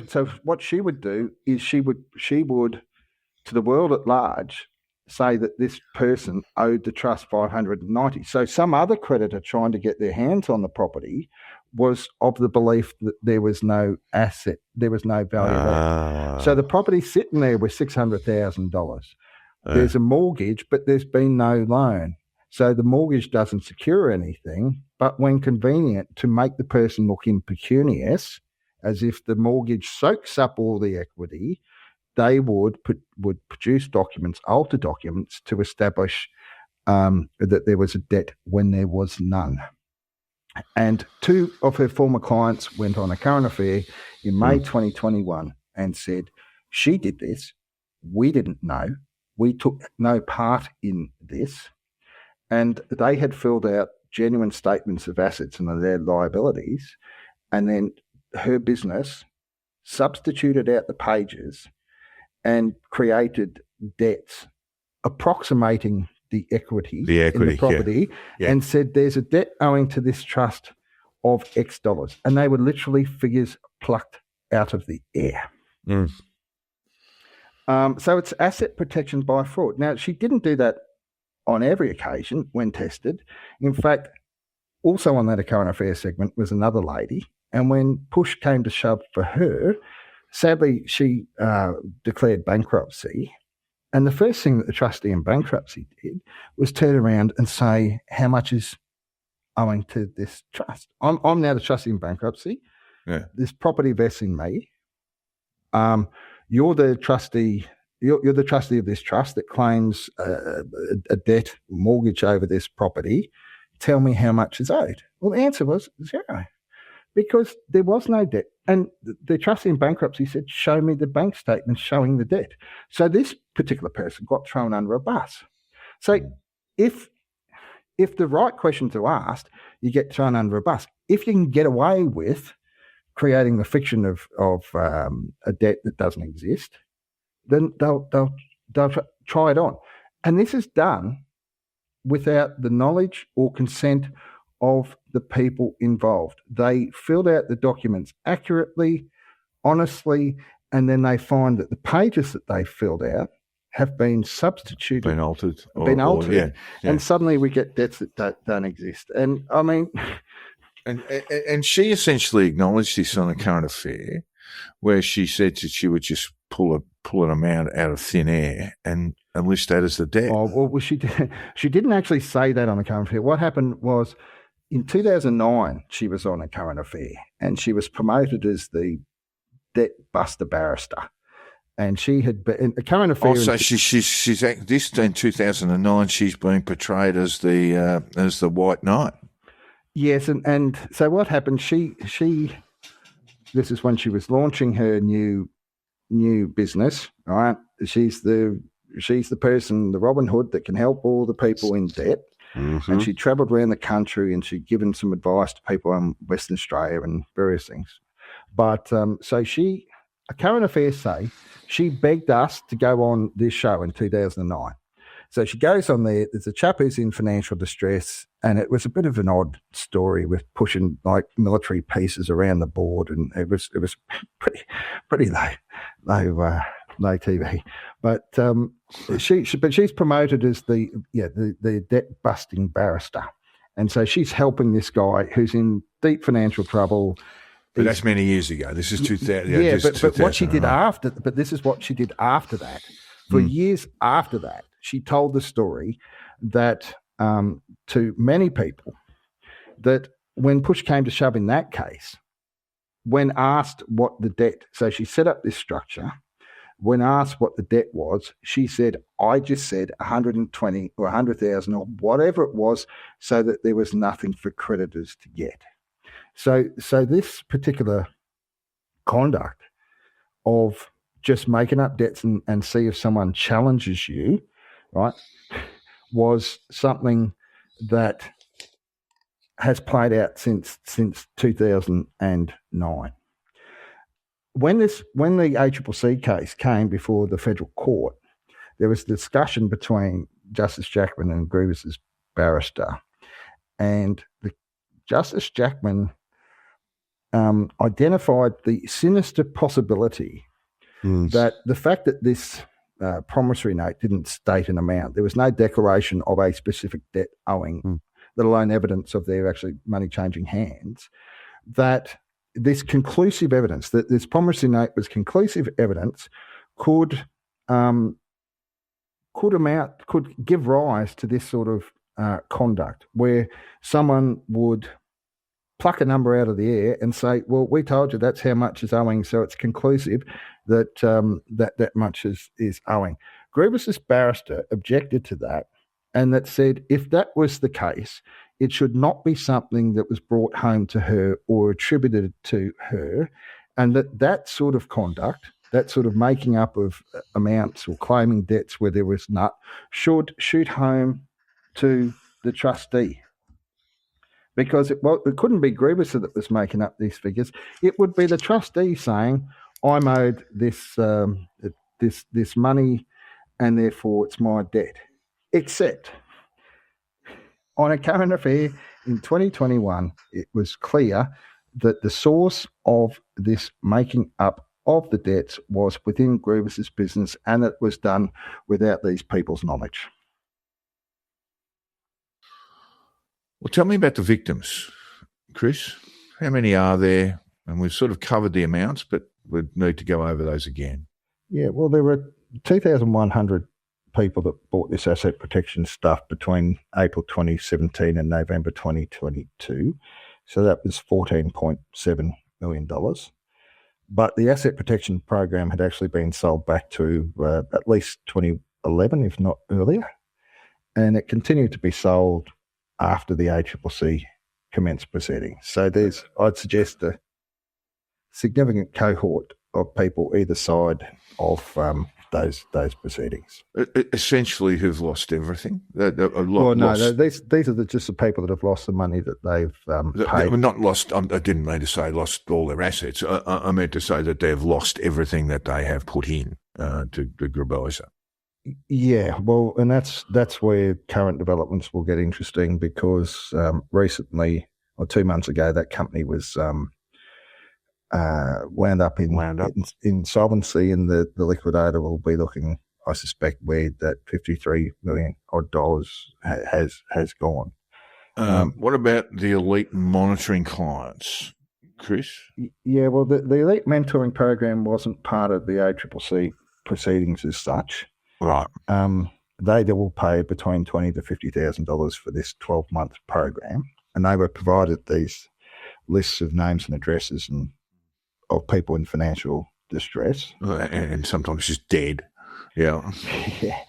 So what she would do is she would to the world at large say that this person owed the trust 590. So some other creditor trying to get their hands on the property was of the belief that there was no asset, there was no value there. So the property's sitting there with $600,000. There's a mortgage, but there's been no loan. So the mortgage doesn't secure anything, but when convenient, to make the person look impecunious, as if the mortgage soaks up all the equity, they would produce documents, alter documents, to establish that there was a debt when there was none. And two of her former clients went on a current affair in May 2021 and said, she did this, we didn't know, we took no part in this, and they had filled out genuine statements of assets and their liabilities, and then her business substituted out the pages and created debts approximating the equity in the property, and said there's a debt owing to this trust of X dollars. And they were literally figures plucked out of the air. So it's asset protection by fraud. Now, she didn't do that on every occasion when tested. In fact, also on that current affairs segment was another lady. And when push came to shove for her, sadly, she declared bankruptcy. And the first thing that the trustee in bankruptcy did was turn around and say, how much is owing to this trust? I'm now the trustee in bankruptcy. Yeah. This property vests in me. You're the trustee. You're the trustee of this trust that claims a debt, mortgage over this property. Tell me how much is owed. Well, the answer was zero, because there was no debt. And the trustee in bankruptcy said, show me the bank statement showing the debt. So this particular person got thrown under a bus. So if the right questions are asked, you get thrown under a bus. If you can get away with creating the fiction of a debt that doesn't exist, then they'll try it on. And this is done without the knowledge or consent of the people involved. They filled out the documents accurately, honestly, and then they find that the pages that they filled out have been substituted, Been altered. altered, Yeah. and suddenly we get debts that don't exist. And I mean, And she essentially acknowledged this on a current affair, where she said that she would just pull an amount out of thin air and list that as the debt. oh well, she didn't actually say that on the current affair. What happened was, in 2009, she was on a current affair, and she was promoted as the debt buster barrister. And she had been in a current affair. Also, she's this in 2009. She's been portrayed as the White Knight. Yes, and so what happened? She this is when she was launching her new business. Right, she's the person, the Robin Hood, that can help all the people in debt. Mm-hmm. And she travelled around the country and she'd given some advice to people in Western Australia and various things. But so a current affair say, she begged us to go on this show in 2009. So she goes on there. There's a chap who's in financial distress, and it was a bit of an odd story with pushing like military pieces around the board, and it was pretty low TV. But she's promoted as the debt busting barrister, and so she's helping this guy who's in deep financial trouble. But that's many years ago. This is 2000. Yeah, but what she did after, but this is what she did after that. For years after that, she told the story that to many people, that when push came to shove in that case, when asked what the debt, so she set up this structure. When asked what the debt was, she said, "I just said 120 or 100,000 or whatever it was, so that there was nothing for creditors to get." So this particular conduct of just making up debts and see if someone challenges you, right, was something that has played out since 2009. When the ACCC case came before the federal court, there was discussion between Justice Jackman and Grubisa's barrister, and Justice Jackman identified the sinister possibility that the fact that this promissory note didn't state an amount, there was no declaration of a specific debt owing, let alone evidence of their actually money changing hands, that this conclusive evidence, that this promissory note was conclusive evidence, could give rise to this sort of conduct where someone would pluck a number out of the air and say, "Well, we told you that's how much is owing, so it's conclusive that that much is owing." Grubisa's barrister objected to that, and that said, if that was the case, it should not be something that was brought home to her or attributed to her, and that sort of conduct, that sort of making up of amounts or claiming debts where there was none, should shoot home to the trustee. Because it couldn't be Grubisa that was making up these figures. It would be the trustee saying, "I'm owed this this money, and therefore it's my debt." Except on a current affair in 2021, it was clear that the source of this making up of the debts was within Grubisa's business, and it was done without these people's knowledge. Well, tell me about the victims, Chris. How many are there? And we've sort of covered the amounts, but we need to go over those again. Yeah, well, there were 2,100 people that bought this asset protection stuff between April 2017 and November 2022. So that was $14.7 million. But the asset protection program had actually been sold back to at least 2011, if not earlier. And it continued to be sold after the ACCC commenced proceedings. So I'd suggest, a significant cohort of people either side of those proceedings. Essentially, who've lost everything. These are just the people that have lost the money that they've paid. Not lost. I didn't mean to say lost all their assets. I meant to say that they've lost everything that they have put in to Grubisa. Yeah, well, and that's where current developments will get interesting, because recently, or 2 months ago, that company was wound up in insolvency, and the liquidator will be looking I suspect, where that $53 million odd has gone. What about the elite monitoring clients, Chris? Yeah, well, the elite mentoring program wasn't part of the ACCC proceedings as such. Right. They all paid between $20,000 to $50,000 for this 12-month program, and they were provided these lists of names and addresses of people in financial distress, and sometimes just dead. Yeah. Yeah.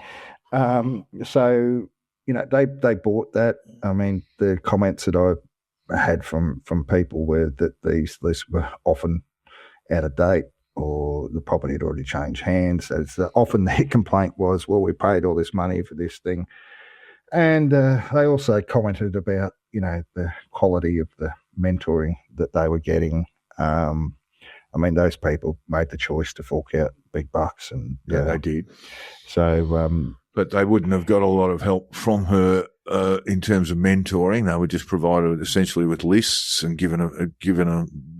So they bought that. I mean, the comments that I had from people were that these lists were often out of date, or the property had already changed hands. So often their complaint was, well, we paid all this money for this thing. And they also commented about, the quality of the mentoring that they were getting. I mean, those people made the choice to fork out big bucks. And Yeah, they did. So, but they wouldn't have got a lot of help from her in terms of mentoring. They were just provided essentially with lists and given a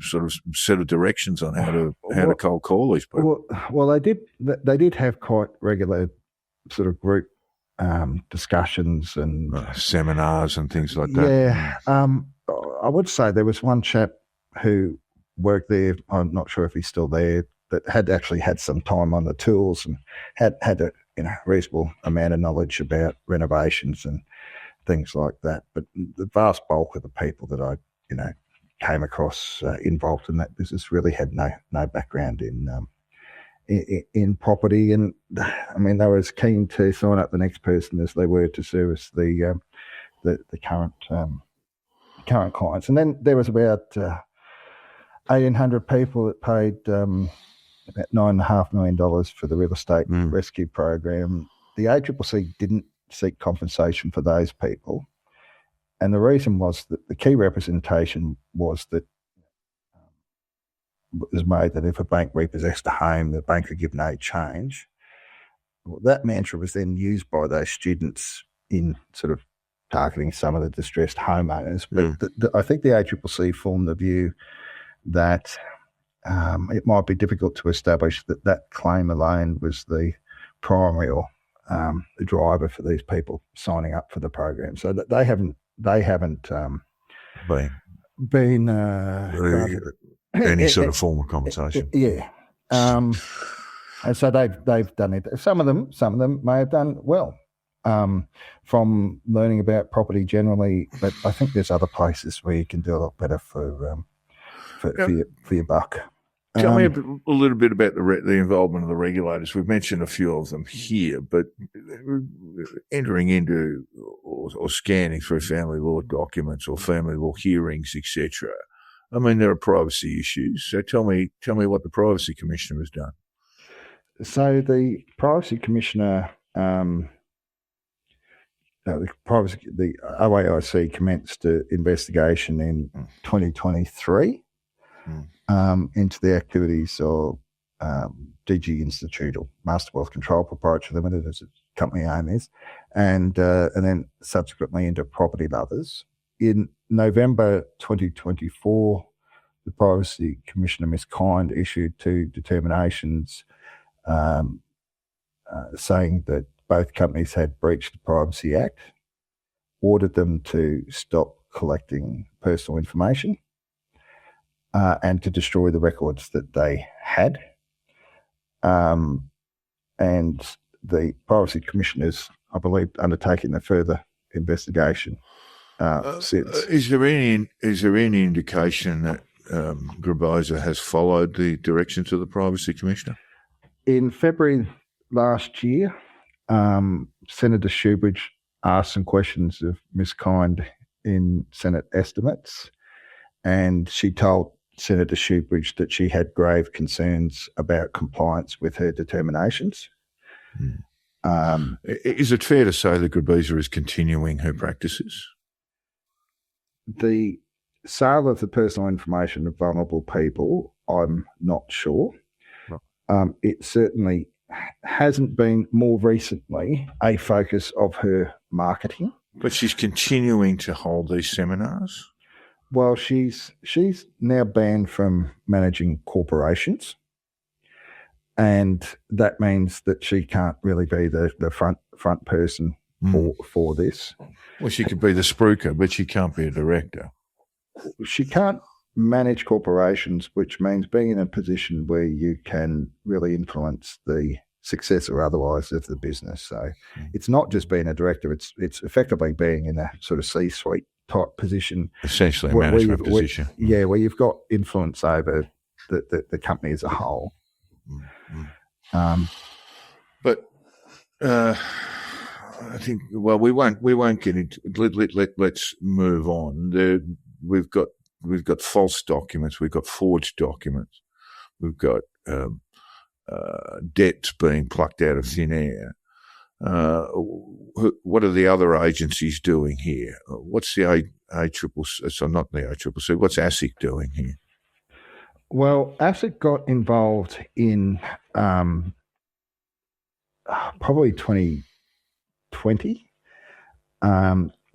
sort of set of directions on how to cold call these people. Well, they did have quite regular sort of group discussions and seminars and things like that. Yeah, I would say there was one chap who worked there. I'm not sure if he's still there, that had actually had some time on the tools and had a reasonable amount of knowledge about renovations and things like that. But the vast bulk of the people that I came across involved in that business really had no background in property, and I mean they were as keen to sign up the next person as they were to service the current clients. And then there was about 1,800 people that paid about $9.5 million for the real estate rescue program. The ACCC didn't seek compensation for those people, and the reason was that the key representation was that was made that if a bank repossessed a home, the bank could give no change. Well, that mantra was then used by those students in sort of targeting some of the distressed homeowners. But I think the ACCC formed the view that it might be difficult to establish that claim alone was the primary or the driver for these people signing up for the program. So that they haven't been any sort of form of compensation. Yeah. And so they've done it. Some of them may have done well from learning about property generally, but I think there's other places where you can do a lot better for your buck. Tell me a little bit about the involvement of the regulators. We've mentioned a few of them here, but entering into or scanning through family law documents or family law hearings, etc. I mean, there are privacy issues. So tell me what the Privacy Commissioner has done. So the Privacy Commissioner, the OAIC commenced an investigation in 2023 into the activities of DG Institute, or Master Wealth Control Proprietary Limited, as its company name is, and then subsequently into Property Lovers. In November 2024, the Privacy Commissioner, Ms. Kind, issued 2 determinations saying that both companies had breached the Privacy Act, ordered them to stop collecting personal information, and to destroy the records that they had. And the Privacy Commissioner's, I believe, undertaking a further investigation since. Is there any indication that Grubisa has followed the directions of the Privacy Commissioner? In February last year, Senator Shoebridge asked some questions of Ms. Kind in Senate estimates, and she told Senator Shoebridge that she had grave concerns about compliance with her determinations. Is it fair to say that Grubisa is continuing her practices? The sale of the personal information of vulnerable people, I'm not sure. No. It certainly hasn't been more recently a focus of her marketing. But she's continuing to hold these seminars? Well, she's now banned from managing corporations. and that means that she can't really be the front person for this. Well, she could be the spruiker, but she can't be a director. She can't manage corporations, which means being in a position where you can really influence the success or otherwise of the business. So it's not just being a director, it's effectively being in a sort of C-suite type position. Essentially a management position. Where you've got influence over the company as a whole. But I think, well, we won't get into let's move on. We've got false documents, we've got forged documents, we've got debts being plucked out of thin air. What are the other agencies doing here? What's the ACCC? So not the ACCC. What's ASIC doing here? Well, ASIC got involved in probably 2020.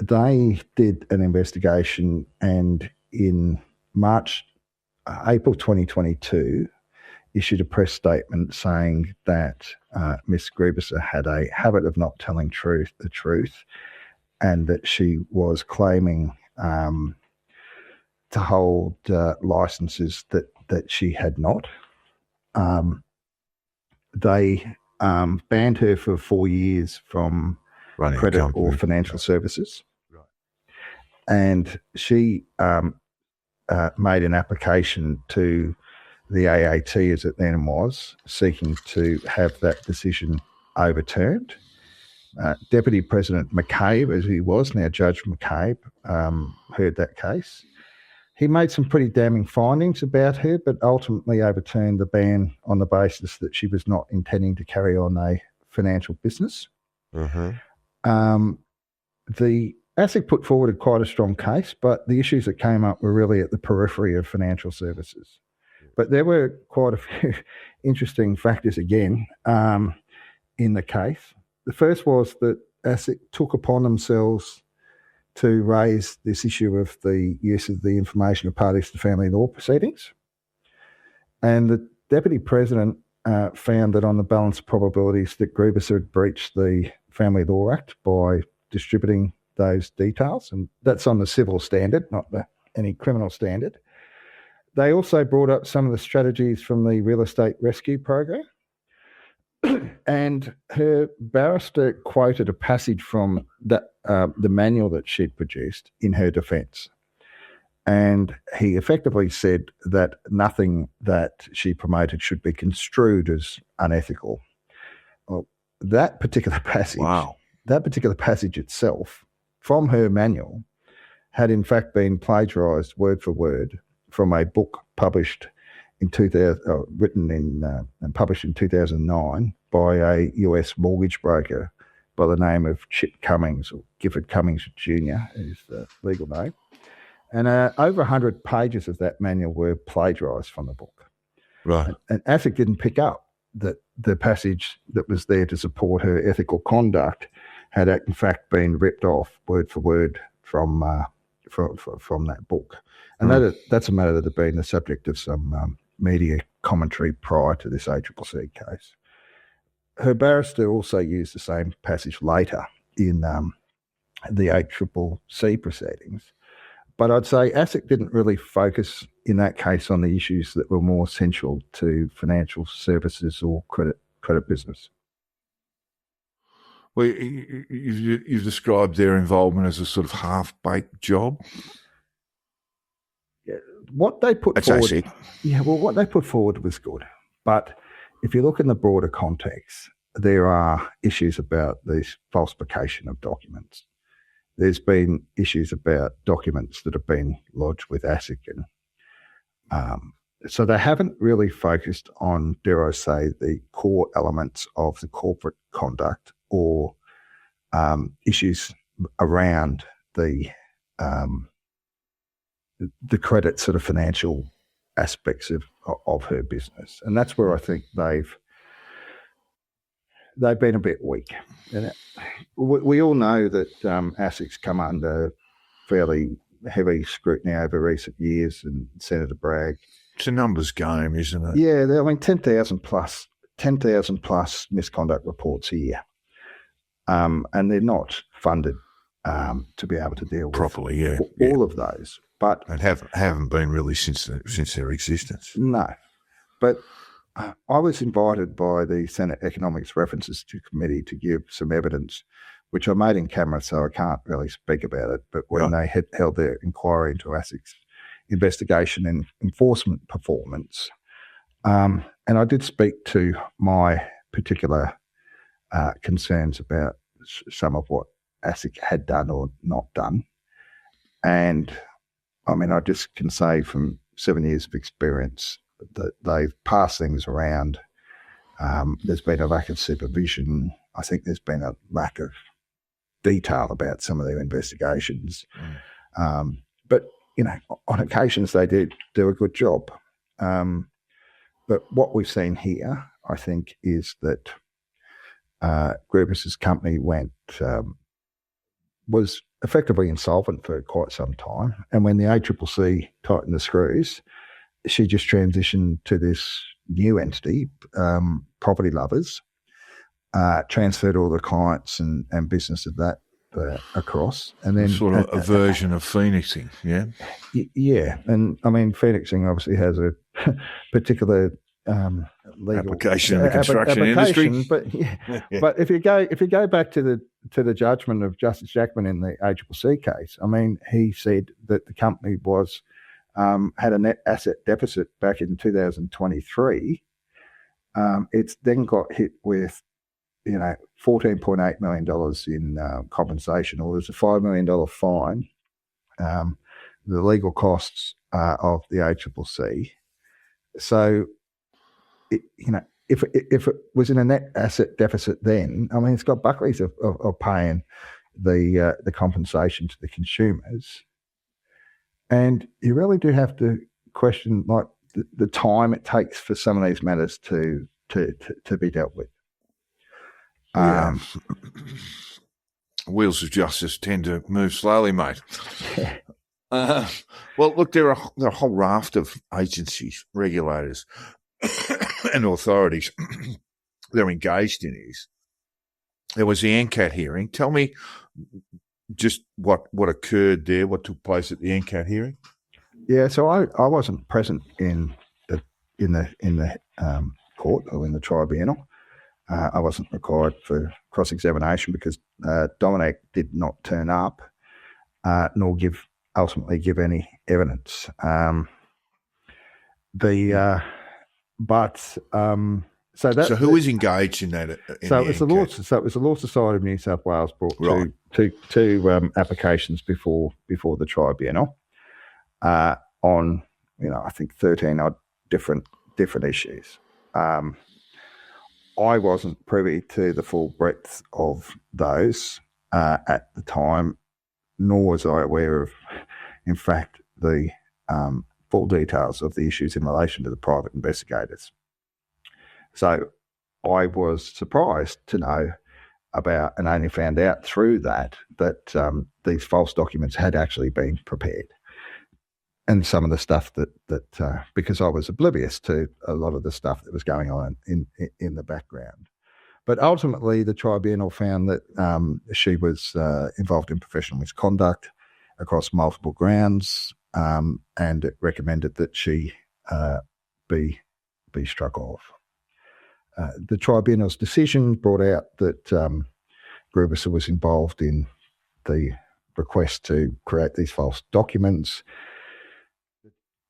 They did an investigation, and in April 2022, issued a press statement saying that Miss Grubisa had a habit of not telling the truth, and that she was claiming to hold licenses that she had not. They banned her for 4 years from Running credit or financial services. Right. And she made an application to the AAT, as it then was, seeking to have that decision overturned. Deputy President McCabe, as he was, now Judge McCabe, heard that case. He made some pretty damning findings about her, but ultimately overturned the ban on the basis that she was not intending to carry on a financial business. The ASIC put forward quite a strong case, but the issues that came up were really at the periphery of financial services. But there were quite a few interesting factors again in the case. The first was that ASIC took upon themselves to raise this issue of the use of the information of parties to family law proceedings. And the Deputy President found that on the balance of probabilities that Grubisa had breached the Family Law Act by distributing those details, and that's on the civil standard, not any criminal standard. They also brought up some of the strategies from the Real Estate Rescue Program, and her barrister quoted a passage from the manual that she'd produced in her defence. And he effectively said that nothing that she promoted should be construed as unethical. Well, that particular passage itself, from her manual, had in fact been plagiarised word for word from a book published in written and published in 2009 by a US mortgage broker by the name of Chip Cummings, or Gifford Cummings Jr. is the legal name. And over 100 pages of that manual were plagiarised from the book. Right. And ASIC didn't pick up that the passage that was there to support her ethical conduct had in fact been ripped off word for word from that book. And that's a matter that had been the subject of some media commentary prior to this ACCC case. Her barrister also used the same passage later in the ACCC proceedings. But I'd say ASIC didn't really focus in that case on the issues that were more central to financial services or credit business. Well, you've described their involvement as a sort of half-baked job. Yeah, what they put That's forward, ASIC. Yeah, well, what they put forward was good, but if you look in the broader context, there are issues about the falsification of documents. There's been issues about documents that have been lodged with ASIC, and so they haven't really focused on, dare I say, the core elements of the corporate conduct or issues around the credit sort of financial aspects of her business, and that's where I think they've been a bit weak. And we all know that ASIC's come under fairly heavy scrutiny over recent years, and Senator Bragg. It's a numbers game, isn't it? Yeah, I mean, 10,000 plus 10,000 plus misconduct reports a year. And they're not funded to be able to deal with properly, all of those. But and haven't been really since their existence. no. But I was invited by the Senate Economics References to Committee to give some evidence, which I made in camera, so I can't really speak about it. But when they held their inquiry into ASIC's investigation and enforcement performance, and I did speak to my particular concerns about some of what ASIC had done or not done. And I mean, I just can say from 7 years of experience that they've passed things around. There's been a lack of supervision. I think there's been a lack of detail about some of their investigations. But, you know, on occasions they did do a good job. But what we've seen here, I think, is that Grubis's company was effectively insolvent for quite some time. And when the ACCC tightened the screws, she just transitioned to this new entity, Property Lovers, transferred all the clients and business of that across. And then sort of a version of phoenixing, yeah? Yeah. And I mean, phoenixing obviously has a particular legal application in the construction industry. But but if you go back to the judgment of Justice Jackman in the ACCC case, I mean, he said that the company had a net asset deficit back in 2023. It's then got hit with, you know, $14.8 million in compensation, or there's a $5 million fine. The legal costs of the ACCC. So, you know, if it was in a net asset deficit then, I mean, it's got buckleys of paying the compensation to the consumers. And you really do have to question, like, the time it takes for some of these matters to be dealt with. Yeah. Wheels of justice tend to move slowly, mate. Well, look, there are a whole raft of agencies, regulators, and authorities that are engaged in this. There was the NCAT hearing. Tell me just what occurred there, what took place at the NCAT hearing. Yeah, so I wasn't present in the court or in the tribunal. I wasn't required for cross-examination because Dominique did not turn up, nor ultimately give any evidence. So who was engaged in that? It was the Law Society of New South Wales brought two applications before the tribunal on, you know, I think 13 odd different issues. I wasn't privy to the full breadth of those at the time, nor was I aware of, in fact, the full details of the issues in relation to the private investigators. So I was surprised to know about, and only found out through that these false documents had actually been prepared. And some of the stuff that because I was oblivious to a lot of the stuff that was going on in the background. But ultimately, the tribunal found that she was involved in professional misconduct across multiple grounds, and it recommended that she be struck off. The tribunal's decision brought out that Grubisa was involved in the request to create these false documents.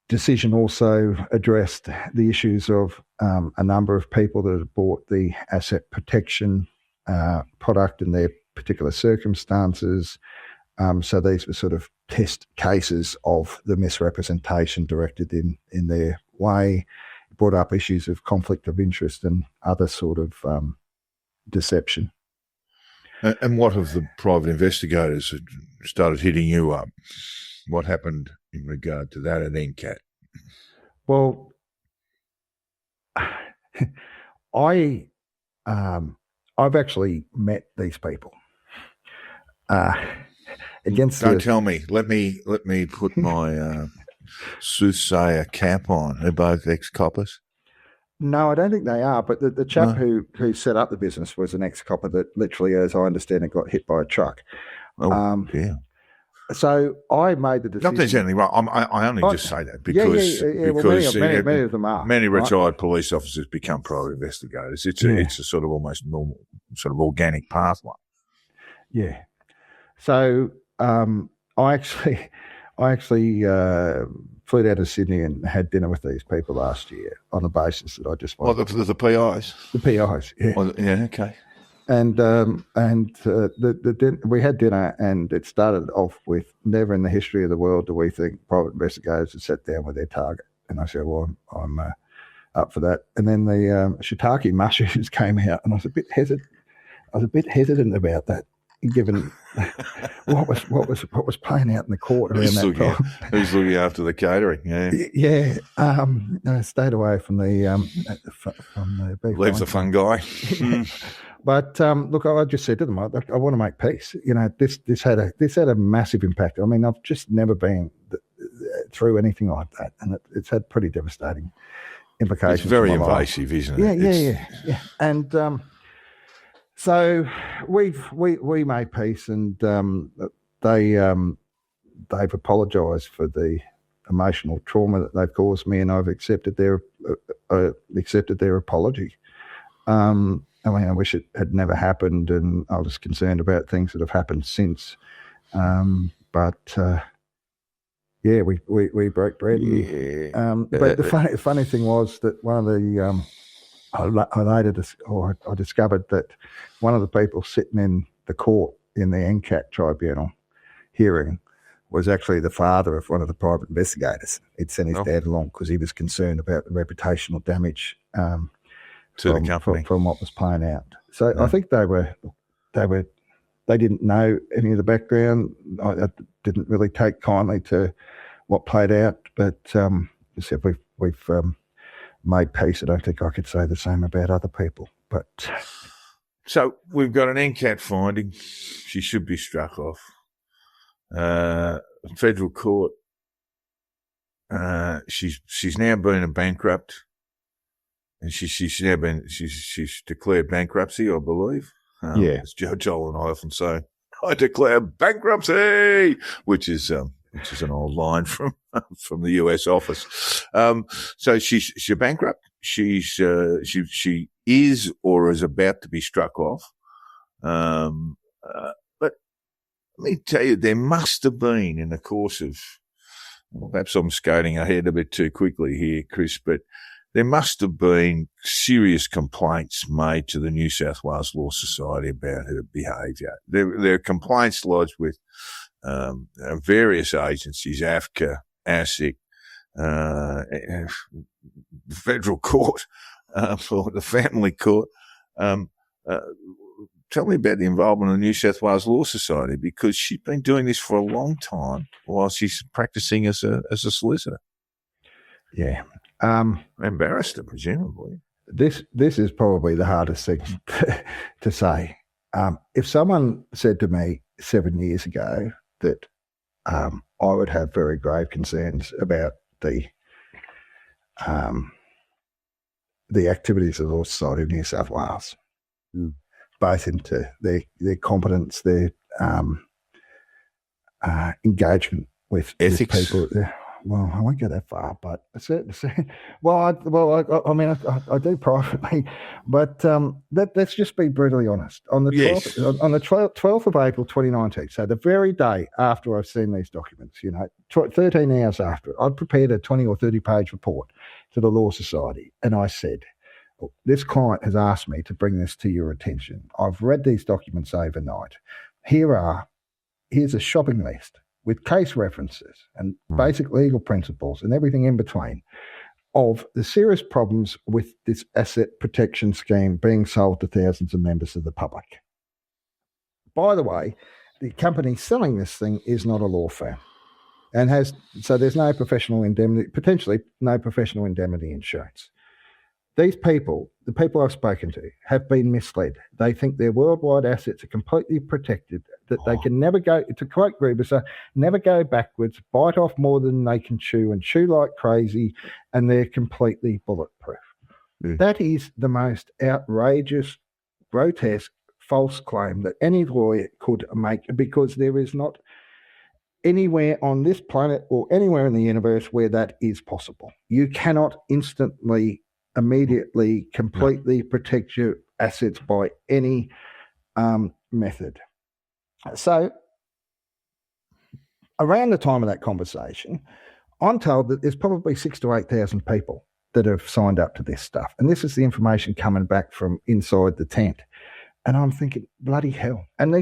Decision also addressed the issues of a number of people that had bought the asset protection product in their particular circumstances. So these were sort of test cases of the misrepresentation directed in their way. It brought up issues of conflict of interest and other sort of deception. And what of the private investigators that started hitting you up? What happened in regard to that at NCAT? Well, I've actually met these people. Don't tell me. Let me put my soothsayer cap on. They're both ex-coppers. No, I don't think they are. But the chap who set up the business was an ex-copper that literally, as I understand it, got hit by a truck. Oh, yeah. So I made the decision. Not that there's anything wrong. I only just say that because, well, many of them are. Many retired police officers become private investigators. It's a sort of almost normal, sort of organic pathway. Yeah. So I actually flew down to Sydney and had dinner with these people last year on the basis that I just wanted the PIs. The PIs, yeah. Well, yeah, okay. And we had dinner, and it started off with, never in the history of the world do we think private investigators had sat down with their target. And I said, well, I'm up for that. And then the shiitake mushrooms came out, and I was a bit hesitant about that, given what was playing out in the court around that time. Who's looking after the catering? Yeah, yeah. I stayed away from the beef. Leave the fun guy. But look, I just said to them, I want to make peace. You know, this had a massive impact. I mean, I've just never been through anything like that, and it's had pretty devastating implications. It's very invasive, isn't it? Yeah. And so we made peace, and they've apologised for the emotional trauma that they've caused me, and I've accepted their apology. I mean, I wish it had never happened, and I was concerned about things that have happened since. But we broke bread. Yeah. But the funny thing was that one of the I discovered that one of the people sitting in the court in the NCAT tribunal hearing was actually the father of one of the private investigators. He'd sent his dad along because he was concerned about the reputational damage to the company from what was playing out. So I think they didn't know any of the background. I didn't really take kindly to what played out, but except we've made peace. I don't think I could say the same about other people. But so we've got an NCAT finding. She should be struck off. Federal court. She's now been a bankrupt. And she's declared bankruptcy, I believe. As Joel and I often say, I declare bankruptcy, which is an old line from the US office. So she's bankrupt. She is or is about to be struck off. But let me tell you, there must have been in the course of, perhaps I'm skating ahead a bit too quickly here, Chris, but there must have been serious complaints made to the New South Wales Law Society about her behaviour. There are complaints lodged with various agencies, AFCA, ASIC, federal court, or the family court. Tell me about the involvement of the New South Wales Law Society, because she's been doing this for a long time while she's practising as a solicitor. Yeah. Embarrassed her, presumably. This is probably the hardest thing to say. If someone said to me 7 years ago that I would have very grave concerns about the activities of the Law Society of New South Wales, both into their competence, their engagement with ethics, people. Well, I won't go that far, but I do privately, but let's just be brutally honest. On the 12th of April 2019, so the very day after I've seen these documents, 13 hours after, I'd prepared a 20 or 30-page report to the Law Society, and I said, this client has asked me to bring this to your attention. I've read these documents overnight. Here's a shopping list with case references and basic legal principles and everything in between of the serious problems with this asset protection scheme being sold to thousands of members of the public. By the way, the company selling this thing is not a law firm and so there's no professional indemnity, potentially no professional indemnity insurance. These people, the people I've spoken to, have been misled. They think their worldwide assets are completely protected, that they can never go, to quote Grubisa, never go backwards, bite off more than they can chew and chew like crazy, and they're completely bulletproof. Yeah. That is the most outrageous, grotesque, false claim that any lawyer could make, because there is not anywhere on this planet or anywhere in the universe where that is possible. You cannot instantly, immediately, completely protect your assets by any method. So around the time of that conversation, I'm told that there's probably 6,000 to 8,000 people that have signed up to this stuff. And this is the information coming back from inside the tent. And I'm thinking, bloody hell. And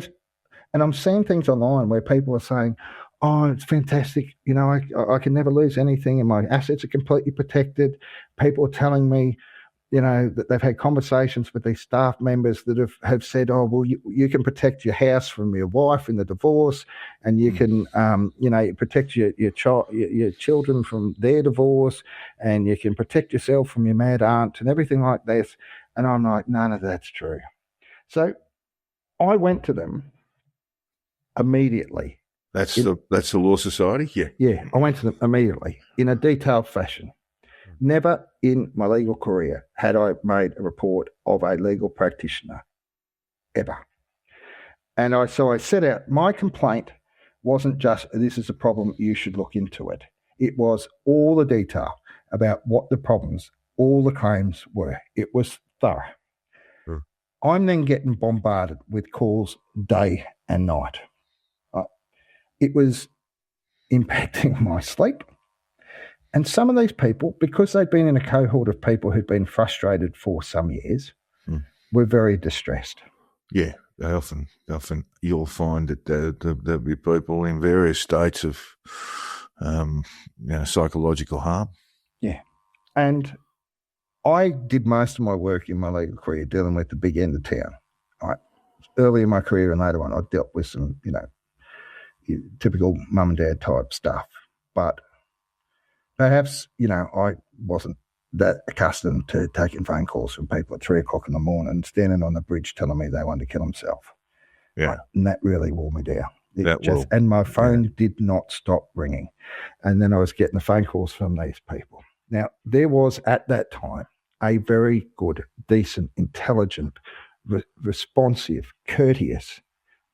I'm seeing things online where people are saying, oh, it's fantastic. You know, I can never lose anything and my assets are completely protected. People are telling me, you know, that they've had conversations with these staff members that have said, oh, well, you can protect your house from your wife in the divorce, and you can, you know, protect your children from their divorce, and you can protect yourself from your mad aunt and everything like this. And I'm like, none of that's true. So I went to them immediately. That's the Law Society? Yeah. Yeah, I went to them immediately in a detailed fashion. Never in my legal career had I made a report of a legal practitioner, ever. And so I set out, my complaint wasn't just, this is a problem, you should look into it. It was all the detail about what the problems, all the claims were. It was thorough. Sure. I'm then getting bombarded with calls day and night. It was impacting my sleep. And some of these people, because they'd been in a cohort of people who'd been frustrated for some years, were very distressed. Yeah, they often you'll find that there'll be people in various states of psychological harm. Yeah. And I did most of my work in my legal career dealing with the big end of town. Early in my career and later on, I dealt with some, you know, typical mum and dad type stuff. But perhaps, you know, I wasn't that accustomed to taking phone calls from people at 3 o'clock in the morning, standing on the bridge telling me they wanted to kill themselves. Yeah. And that really wore me down. Will. And my phone did not stop ringing. And then I was getting the phone calls from these people. Now, there was at that time a very good, decent, intelligent, responsive, courteous,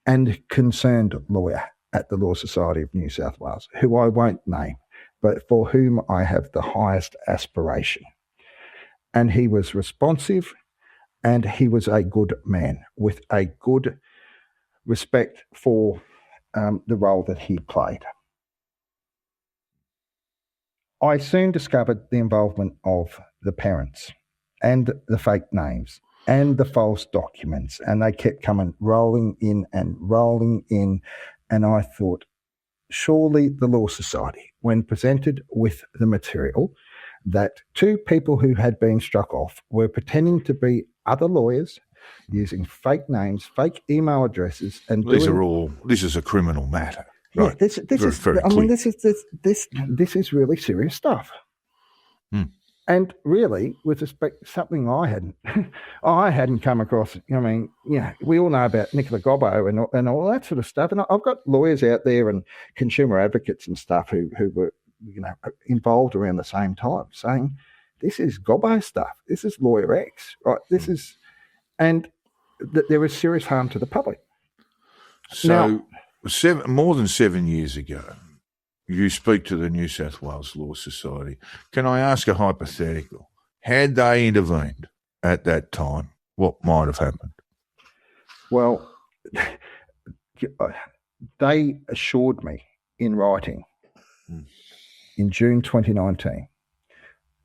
and concerned lawyer at the Law Society of New South Wales, who I won't name, but for whom I have the highest aspiration. And he was responsive, and he was a good man with a good respect for the role that he played. I soon discovered the involvement of the parents and the fake names and the false documents, and they kept coming rolling in, and I thought, surely the Law Society, when presented with the material, that two people who had been struck off were pretending to be other lawyers, using fake names, fake email addresses, and this is a criminal matter. Yeah, right. this is. Very I mean, clear. this is really serious stuff. And really, with respect, something I hadn't come across. I mean, yeah, we all know about Nicola Gobbo and all that sort of stuff. And I've got lawyers out there and consumer advocates and stuff who were, you know, involved around the same time, saying this is Gobbo stuff. This is Lawyer X, right? This is, and that there is serious harm to the public. So, more than 7 years ago, you speak to the New South Wales Law Society. Can I ask a hypothetical? Had they intervened at that time, what might have happened? Well, they assured me in writing in June 2019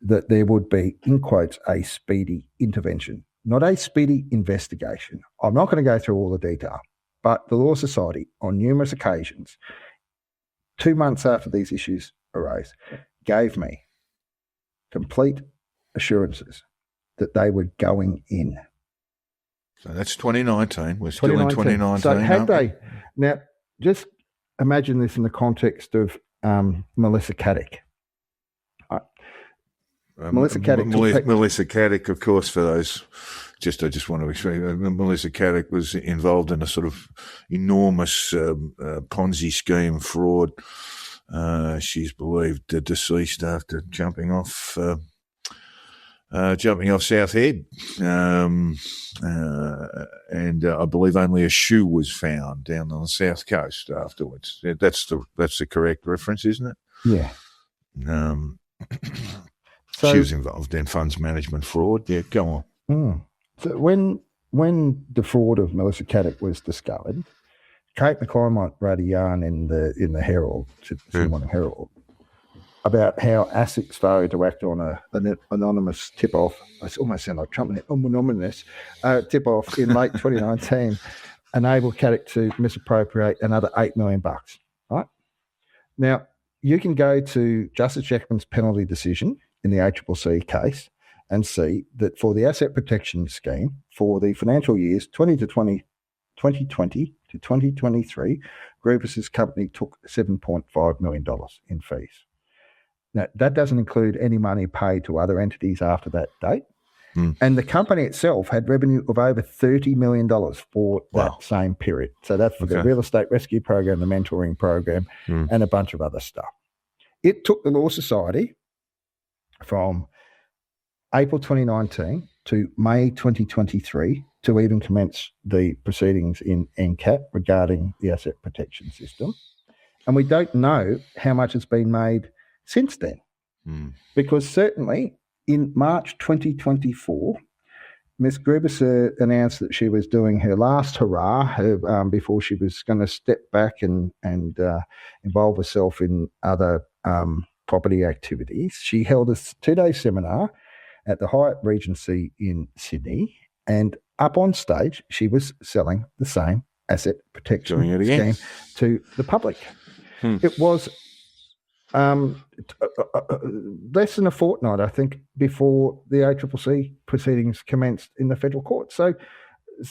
that there would be, in quotes, a speedy intervention, not a speedy investigation. I'm not going to go through all the detail, but the Law Society, on numerous occasions, 2 months after these issues arose, gave me complete assurances that they were going in. So that's 2019. We're still in 2019. So had they... Now, just imagine this in the context of Melissa Caddick. Melissa Caddick, of course, for those... I just want to explain, Melissa Caddick was involved in a sort of enormous Ponzi scheme fraud. She's believed deceased after jumping off jumping off South Head, and I believe only a shoe was found down on the south coast afterwards. That's the correct reference, isn't it? Yeah. She was involved in funds management fraud. Yeah, go on. So when the fraud of Melissa Caddick was discovered, Kate McClymont wrote a yarn in the Herald, Sydney Morning Herald, about how ASIC's failed to act on an anonymous tip-off. I almost sound like Trump, anonymous tip-off in late 2019, enabled Caddick to misappropriate another $8 million. Right now, you can go to Justice Jackman's penalty decision in the ACCC case and see that for the asset protection scheme for the financial years 2020 to 2023, Grubis's company took $7.5 million in fees. Now, that doesn't include any money paid to other entities after that date. And the company itself had revenue of over $30 million for that same period. So that's for the real estate rescue program, the mentoring program, and a bunch of other stuff. It took the Law Society from April 2019 to May 2023 to even commence the proceedings in NCAT regarding the asset protection system. And we don't know how much has been made since then. Because certainly in March 2024, Ms. Grubisa announced that she was doing her last hurrah before she was going to step back and involve herself in other property activities. She held a 2-day seminar at the Hyatt Regency in Sydney, and up on stage, she was selling the same asset protection scheme to the public. It was less than a fortnight, I think, before the ACCC proceedings commenced in the federal court. So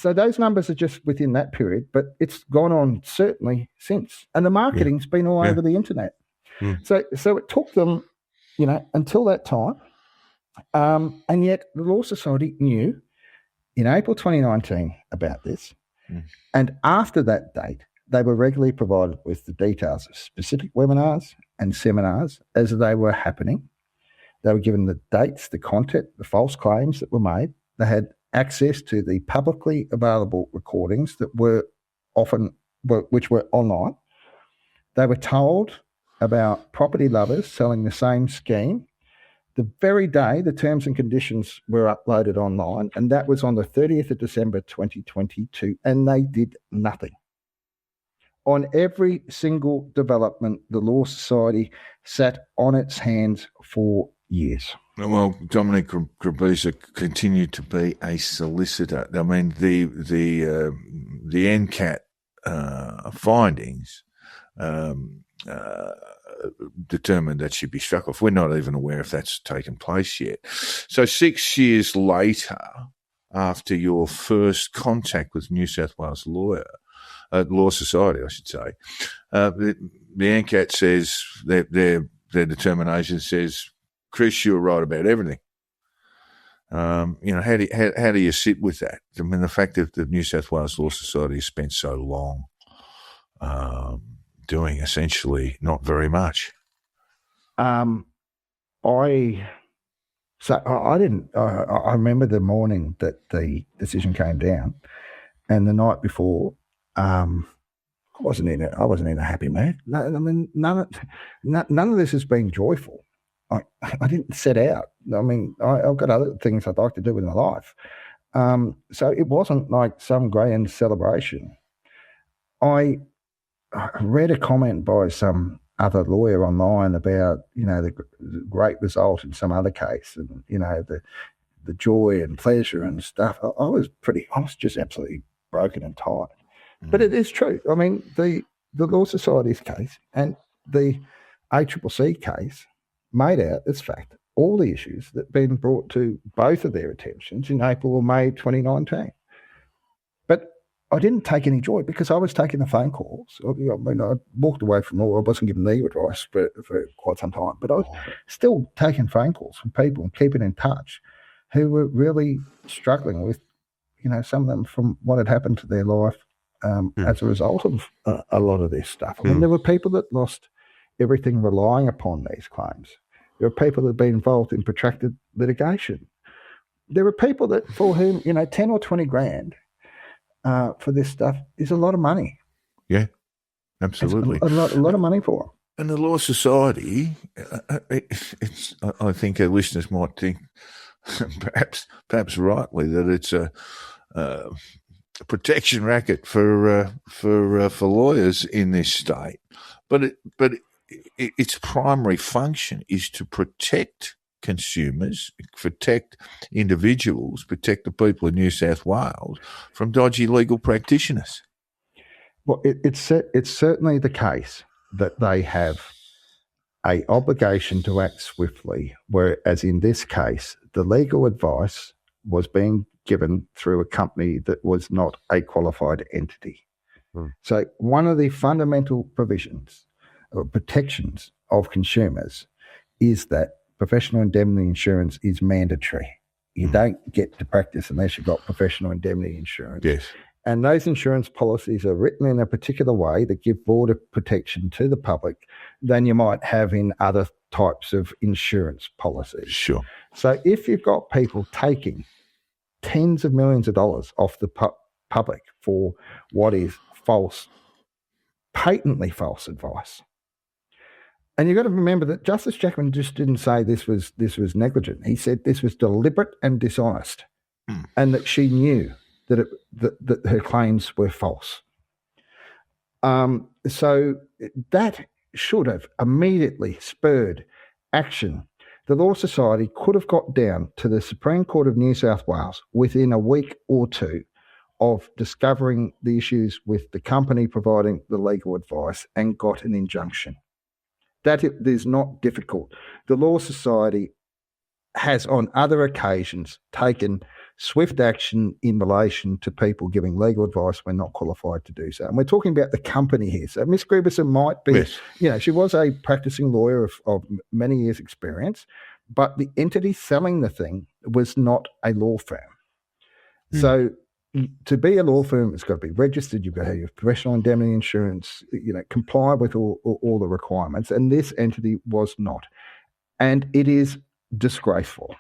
those numbers are just within that period, but it's gone on certainly since. And the marketing's been all over the internet. So it took them, until that time. And yet the Law Society knew in April 2019 about this. And after that date, they were regularly provided with the details of specific webinars and seminars as they were happening. They were given the dates, the content, the false claims that were made. They had access to the publicly available recordings that were which were online. They were told about property lovers selling the same scheme the very day the terms and conditions were uploaded online, and that was on the 30th of December 2022, and they did nothing. On every single development, the Law Society sat on its hands for years. Well, Dominique Grubisa continued to be a solicitor. I mean, the NCAT findings determined that she'd be struck off. We're not even aware if that's taken place yet. So 6 years later, after your first contact with New South Wales Law Society, I should say, the NCAT says that their determination says, Chris, you're right about everything. How do you sit with that? I mean, the fact that the New South Wales Law Society has spent so long doing essentially not very much. I remember the morning that the decision came down, and the night before, I wasn't in a happy mood. No, I mean, none of this has been joyful. I didn't set out. I mean, I've got other things I'd like to do in my life. So it wasn't like some grand celebration. I read a comment by some other lawyer online about, the great result in some other case, and, the joy and pleasure and stuff. I was just absolutely broken and tired. But it is true. I mean, the Law Society's case and the ACCC case made out as fact all the issues that had been brought to both of their attentions in April or May 2019. But I didn't take any joy because I was taking the phone calls. I mean, I walked away from law. I wasn't given legal advice for quite some time, but I was still taking phone calls from people and keeping in touch who were really struggling with, some of them from what had happened to their life as a result of a lot of this stuff. I mean, there were people that lost everything relying upon these claims. There were people that had been involved in protracted litigation. there are people that for whom 10 or 20 grand for this stuff is a lot of money. Yeah, absolutely. It's a lot of money for them. And the Law Society, I think our listeners might think, perhaps rightly, that it's a protection racket for lawyers in this state. But its primary function is to protect consumers, protect individuals, protect the people in New South Wales from dodgy legal practitioners. Well, it's certainly the case that they have a obligation to act swiftly, whereas in this case, the legal advice was being given through a company that was not a qualified entity. So one of the fundamental provisions or protections of consumers is that professional indemnity insurance is mandatory. You don't get to practice unless you've got professional indemnity insurance. Yes. And those insurance policies are written in a particular way that give broader protection to the public than you might have in other types of insurance policies. Sure. So if you've got people taking tens of millions of dollars off the public for what is false, patently false advice, and you've got to remember that Justice Jackman just didn't say this was negligent. He said this was deliberate and dishonest, and that she knew that her claims were false. So that should have immediately spurred action. The Law Society could have got down to the Supreme Court of New South Wales within a week or two of discovering the issues with the company providing the legal advice and got an injunction. That is not difficult. The Law Society has on other occasions taken swift action in relation to people giving legal advice when not qualified to do so. And we're talking about the company here. So Ms. Grubisa might be, yes, she was a practicing lawyer of many years' experience, but the entity selling the thing was not a law firm. So to be a law firm, it's got to be registered. You've got to have your professional indemnity insurance, comply with all the requirements. And this entity was not. And it is disgraceful.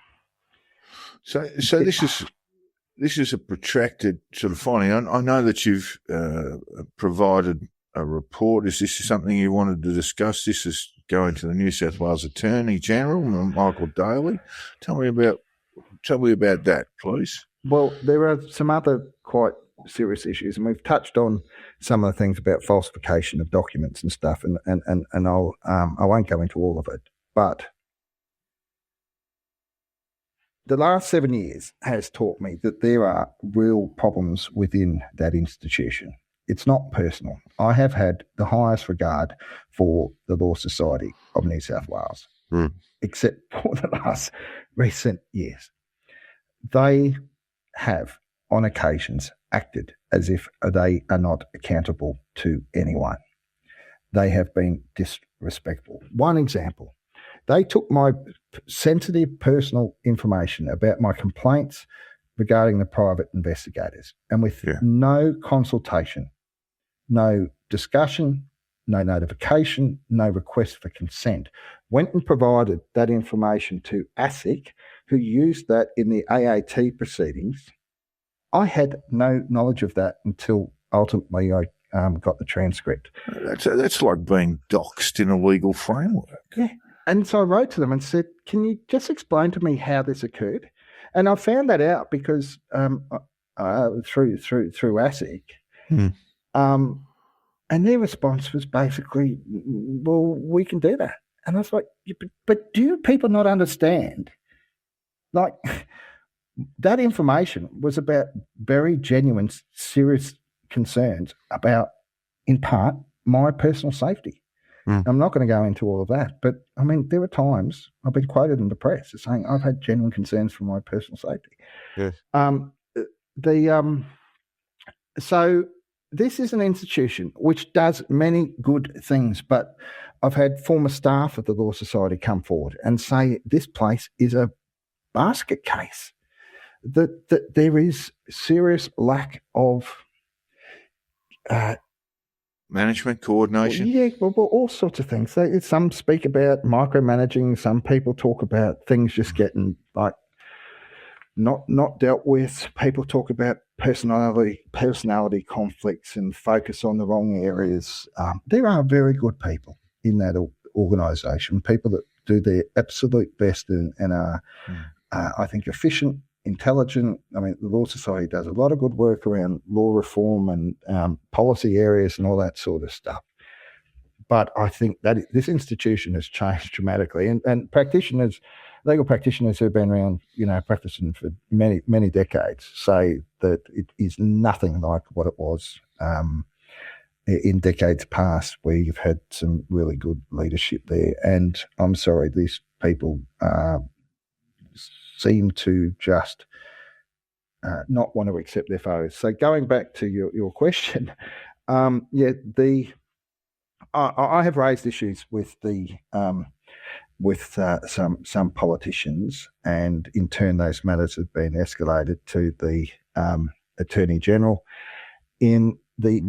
So this is a protracted sort of finding. I know that you've provided a report. Is this something you wanted to discuss? This is going to the New South Wales Attorney General, Michael Daly. Tell me about that, please. Well, there are some other quite serious issues, and we've touched on some of the things about falsification of documents and stuff, and I won't go into all of it, but the last 7 years has taught me that there are real problems within that institution. It's not personal. I have had the highest regard for the Law Society of New South Wales, except for the last recent years. They have, on occasions, acted as if they are not accountable to anyone. They have been disrespectful. One example, they took my sensitive personal information about my complaints regarding the private investigators, and with no consultation, no discussion, no notification, no request for consent, went and provided that information to ASIC, who used that in the AAT proceedings. I had no knowledge of that until ultimately I got the transcript. That's like being doxed in a legal framework. Yeah. And so I wrote to them and said, can you just explain to me how this occurred? And I found that out because through ASIC. And their response was basically, well, we can do that. And I was like, but do people not understand? Like, that information was about very genuine, serious concerns about, in part, my personal safety. I'm not going to go into all of that, but I mean, there are times I've been quoted in the press as saying I've had genuine concerns for my personal safety. Yes. So this is an institution which does many good things, but I've had former staff of the Law Society come forward and say this place is a basket case, that there is serious lack of management, coordination. Yeah, well, all sorts of things. So some speak about micromanaging. Some people talk about things just getting like not dealt with. People talk about personality conflicts and focus on the wrong areas. There are very good people in that organisation, people that do their absolute best and are, I think, efficient, intelligent. I mean, the Law Society does a lot of good work around law reform and policy areas and all that sort of stuff. But I think that this institution has changed dramatically, and practitioners, legal practitioners who've been around, practicing for many, many decades, say that it is nothing like what it was in decades past, where you've had some really good leadership there. And I'm sorry, these people seem to just not want to accept their foes. So going back to your question, I have raised issues with some politicians, and in turn those matters have been escalated to the Attorney General. In the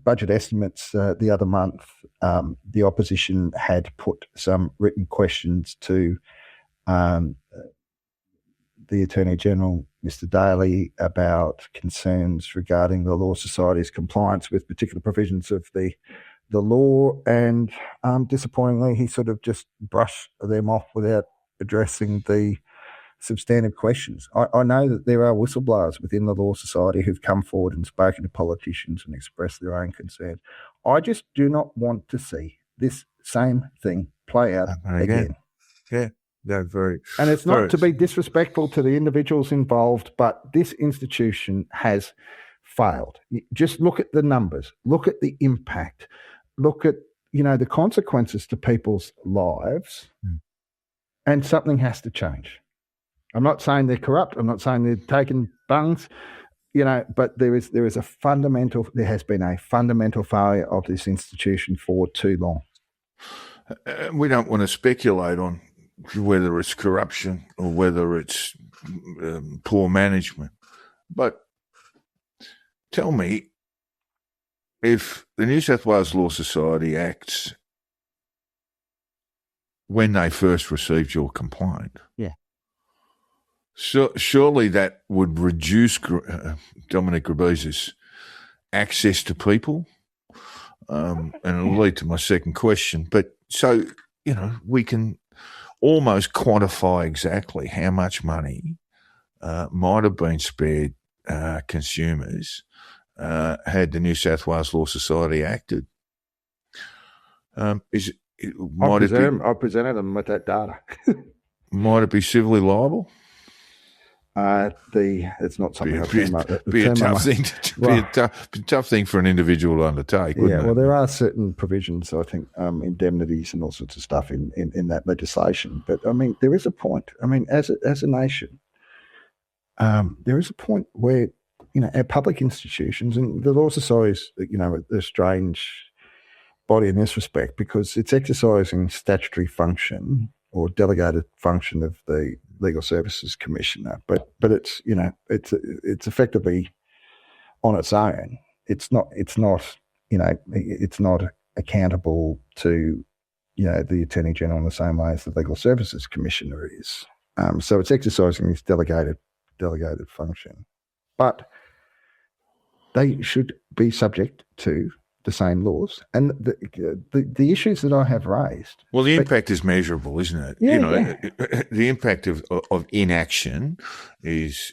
budget estimates the other month, the opposition had put some written questions to the Attorney General, Mr. Daly, about concerns regarding the Law Society's compliance with particular provisions of the law, and disappointingly, he sort of just brushed them off without addressing the substantive questions. I know that there are whistleblowers within the Law Society who've come forward and spoken to politicians and expressed their own concerns. I just do not want to see this same thing play out again. Yeah, they're very... And it's not to be disrespectful to the individuals involved, but this institution has failed. Just look at the numbers, look at the impact, look at, the consequences to people's lives, and something has to change. I'm not saying they're corrupt. I'm not saying they're taking bungs, but there has been a fundamental failure of this institution for too long. We don't want to speculate on whether it's corruption or whether it's poor management. But tell me, if the New South Wales Law Society acts when they first received your complaint, so surely that would reduce Dominique Grubisa's access to people, and it'll lead to my second question. But so, we can almost quantify exactly how much money might have been spared consumers had the New South Wales Law Society acted. I presented them with that data. Might it be civilly liable? It's not something I've come up with. Be a tough thing for an individual to undertake. Wouldn't it? Well, there are certain provisions, I think, indemnities and all sorts of stuff in that legislation. But I mean, there is a point. I mean, as a nation, there is a point where our public institutions, and the Law Society is, a strange body in this respect, because it's exercising statutory function or delegated function of the Legal Services Commissioner, but it's it's effectively on its own. It's not accountable to the Attorney General in the same way as the Legal Services Commissioner is. So it's exercising this delegated function, but they should be subject to the same laws. And the issues that I have raised. Well, the impact is measurable, isn't it? The impact of inaction is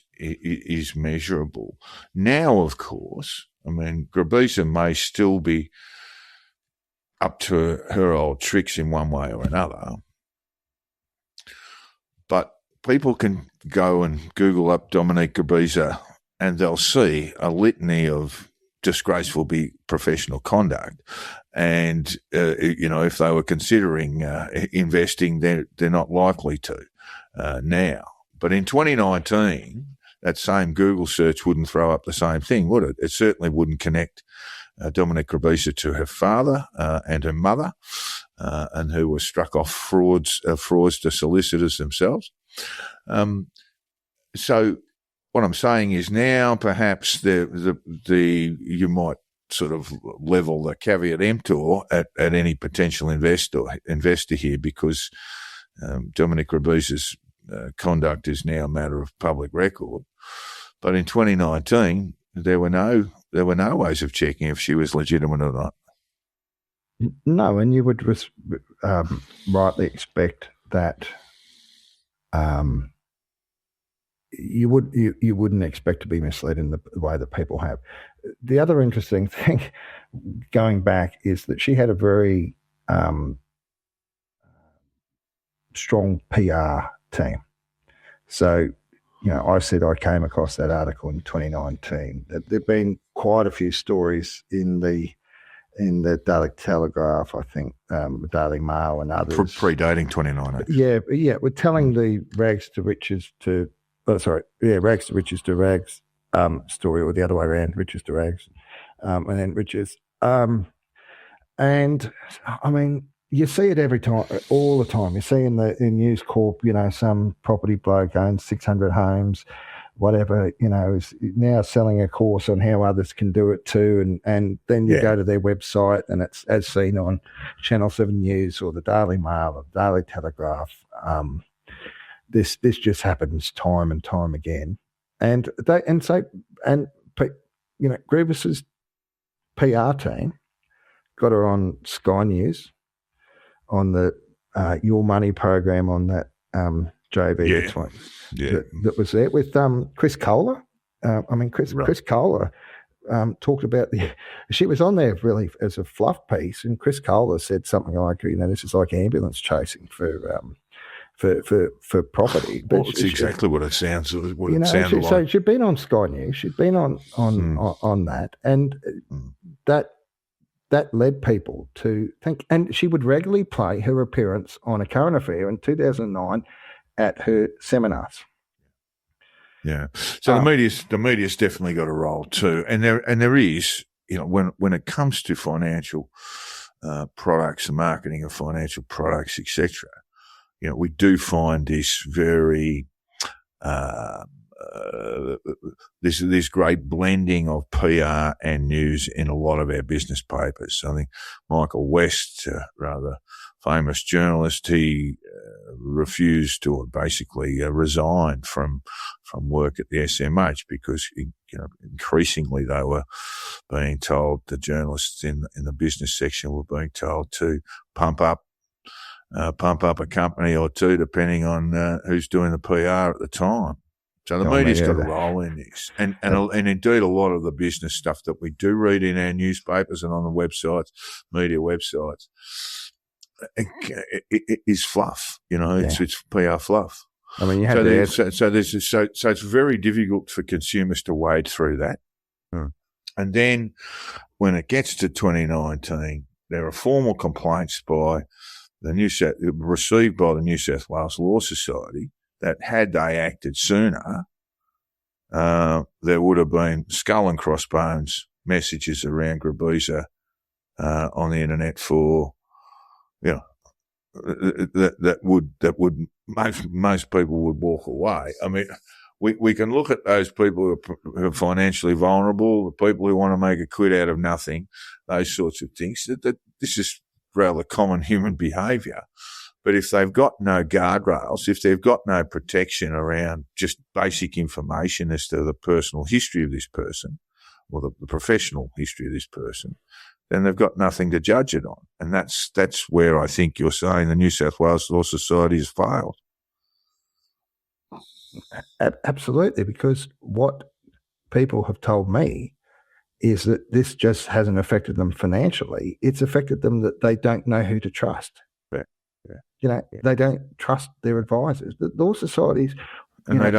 measurable. Now, of course, I mean, Grubisa may still be up to her old tricks in one way or another, but people can go and Google up Dominique Grubisa and they'll see a litany of disgraceful professional conduct. And, if they were considering investing, they're not likely to now. But in 2019, that same Google search wouldn't throw up the same thing, would it? It certainly wouldn't connect Dominique Grubisa to her father and her mother, and who were struck off fraudster solicitors themselves. So what I'm saying is now perhaps you might sort of level the caveat emptor at any potential investor here, because Dominique Grubisa's conduct is now a matter of public record. But in 2019, there were no ways of checking if she was legitimate or not. No, and you would rightly expect that. You wouldn't expect to be misled in the way that people have. The other interesting thing, going back, is that she had a very strong PR team. So, I said I came across that article in 2019. There've been quite a few stories in the Daily Telegraph, I think, Daily Mail and others. Predating 2019. Yeah, we're telling the rags to riches to rags story, or the other way around, riches to rags, and then riches. And I mean, you see it every time, all the time. You see in News Corp, some property bloke owns 600 homes, whatever, is now selling a course on how others can do it too. And then you go to their website and it's as seen on Channel 7 News or the Daily Mail or the Daily Telegraph. This just happens time and time again. And Grubis's PR team got her on Sky News on the Your Money program on that JV that was there with Chris Kohler. Chris Kohler talked about she was on there really as a fluff piece, and Chris Kohler said something like, this is like ambulance chasing for property. But it's exactly what it sounds like. So she'd been on Sky News, she'd been on that, and that led people to think, and she would regularly play her appearance on A Current Affair in 2009 at her seminars. Yeah. So the media's definitely got a role too. And there is, when it comes to financial products and marketing of financial products, etc., we do find this very this great blending of PR and news in a lot of our business papers. I think Michael West, rather famous journalist, he refused to, or basically resigned from work at the SMH because increasingly they were being told, the journalists in the business section were being told to pump up a company or two, depending on who's doing the PR at the time. So the media's got a role in this. And indeed a lot of the business stuff that we do read in our newspapers and on the websites, media websites, it is fluff. It's PR fluff. I mean, you have so it's very difficult for consumers to wade through that. And then when it gets to 2019, there are formal complaints received by the New South Wales Law Society that had they acted sooner, there would have been skull and crossbones messages around Grubisa on the internet for, that would most people would walk away. I mean, we can look at those people who are financially vulnerable, the people who want to make a quid out of nothing, those sorts of things. That this is rather common human behaviour. But if they've got no guardrails, if they've got no protection around just basic information as to the personal history of this person or the professional history of this person, then they've got nothing to judge it on. And that's where I think you're saying the New South Wales Law Society has failed. Absolutely, because what people have told me is that this just hasn't affected them financially. It's affected them that they don't know who to trust. They don't trust their advisors. The law societies, and they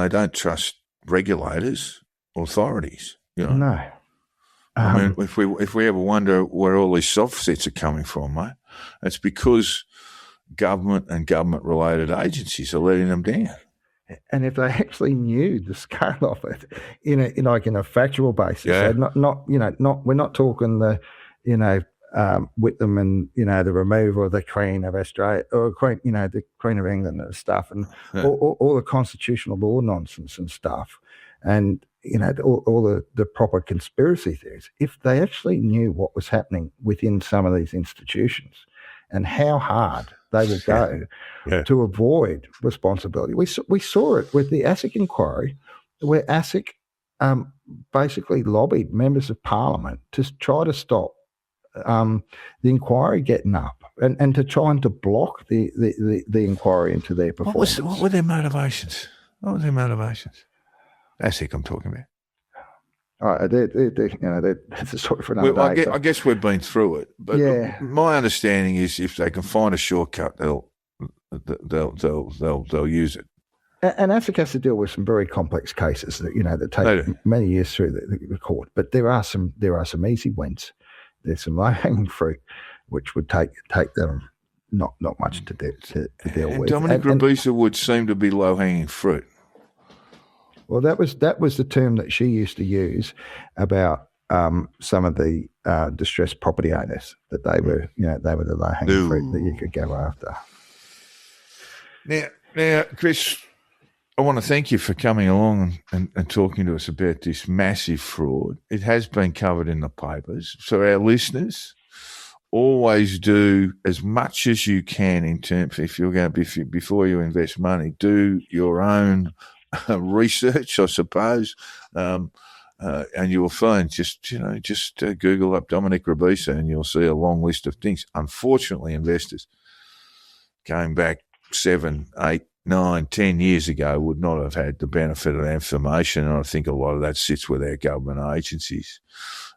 don't trust regulators, authorities. No. I mean, if we ever wonder where all these soft sets are coming from, mate, it's because government and government-related agencies are letting them down. And if they actually knew the scale of it, in a factual basis, so we're not talking the, Whitlam and the removal of the Queen of Australia or the Queen of England and stuff, and all the constitutional law nonsense and stuff, and all the proper conspiracy theories. If they actually knew what was happening within some of these institutions, and how hard they will go to avoid responsibility. We saw it with the ASIC inquiry, where ASIC basically lobbied members of Parliament to try to stop the inquiry getting up and to try and to block the inquiry into their performance. What were their motivations? What were their motivations? ASIC I'm talking about. That's a story for another day. I guess we've been through it, but my understanding is if they can find a shortcut, they'll use it. And ASIC has to deal with some very complex cases that take many years through the court. But there are some easy wins. There's some low hanging fruit, which would take them not much to deal with. Dominique Grubisa would seem to be low hanging fruit. Well, that was the term that she used to use about some of the distressed property owners, that they were the low hanging fruit that you could go after. Now, Chris, I want to thank you for coming along and talking to us about this massive fraud. It has been covered in the papers. So our listeners, always do as much as you can in terms, if you're going to before you invest money, do your own research, I suppose, and you will find just Google up Dominique Grubisa and you'll see a long list of things. Unfortunately, investors going back 7, 8, 9, 10 years ago would not have had the benefit of that information, and I think a lot of that sits with our government agencies,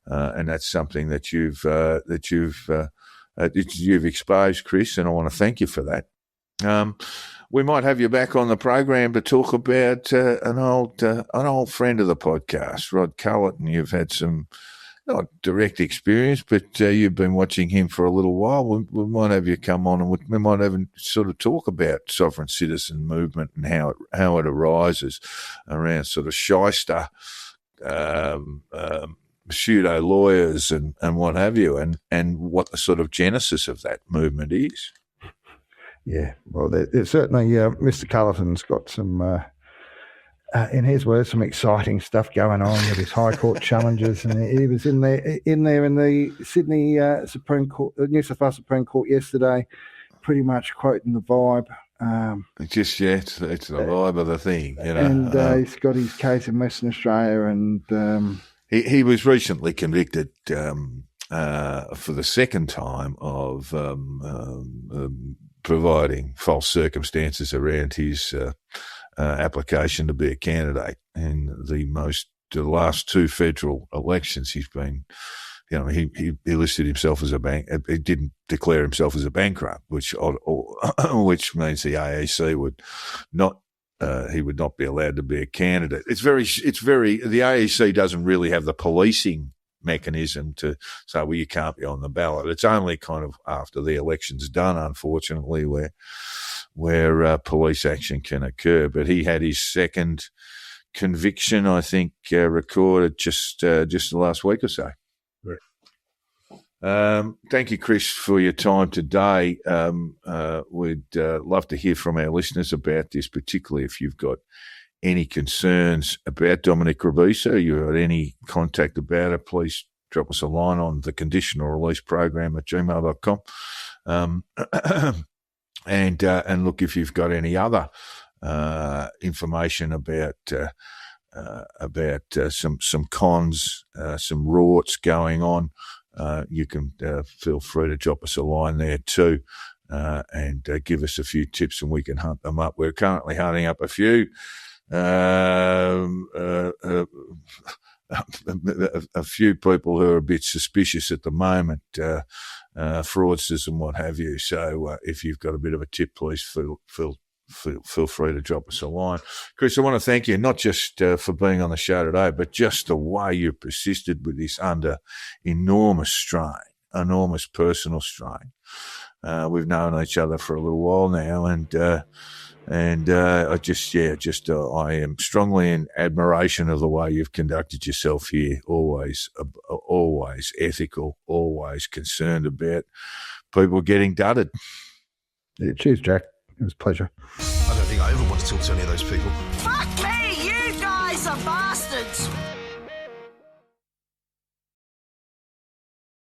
and that's something that you've exposed, Chris, and I want to thank you for that. We might have you back on the program to talk about an old friend of the podcast, Rod Culleton. You've had some not direct experience, but you've been watching him for a little while. We might have you come on and we might even sort of talk about sovereign citizen movement and how it arises around sort of shyster, pseudo lawyers and what have you, and what the sort of genesis of that movement is. Yeah, well, there's certainly Mr. Culleton's got some, in his words, some exciting stuff going on with his High Court challenges, and he was in there in the Sydney Supreme Court, New South Wales Supreme Court yesterday, pretty much quoting the vibe. It's the vibe of the thing, And he's got his case in Western Australia, and he was recently convicted for the second time of providing false circumstances around his application to be a candidate in the last 2 federal elections. He's been, he listed himself as a bank. He didn't declare himself as a bankrupt, which means the AEC would not. He would not be allowed to be a candidate. The AEC doesn't really have the policing mechanism to say, well, you can't be on the ballot. It's only kind of after the election's done, unfortunately, where police action can occur. But he had his second conviction, I think, recorded just the last week or so. Thank you, Chris, for your time today. We'd love to hear from our listeners about this, particularly if you've got any concerns about Dominique Grubisa, you've got any contact about it, please drop us a line on the Conditional Release Program at gmail.com. And look, if you've got any other information about some cons, some rorts going on, you can feel free to drop us a line there too, and give us a few tips and we can hunt them up. We're currently hunting up a few a few people who are a bit suspicious at the moment, fraudsters and what have you. So if you've got a bit of a tip, please feel free to drop us a line. Chris, I want to thank you not just for being on the show today, but just the way you persisted with this under enormous strain, enormous personal strain. We've known each other for a little while now, and I am strongly in admiration of the way you've conducted yourself here. Always ethical, always concerned about people getting dudded. Yeah, cheers, Jack. It was a pleasure. I don't think I ever want to talk to any of those people. Fuck me!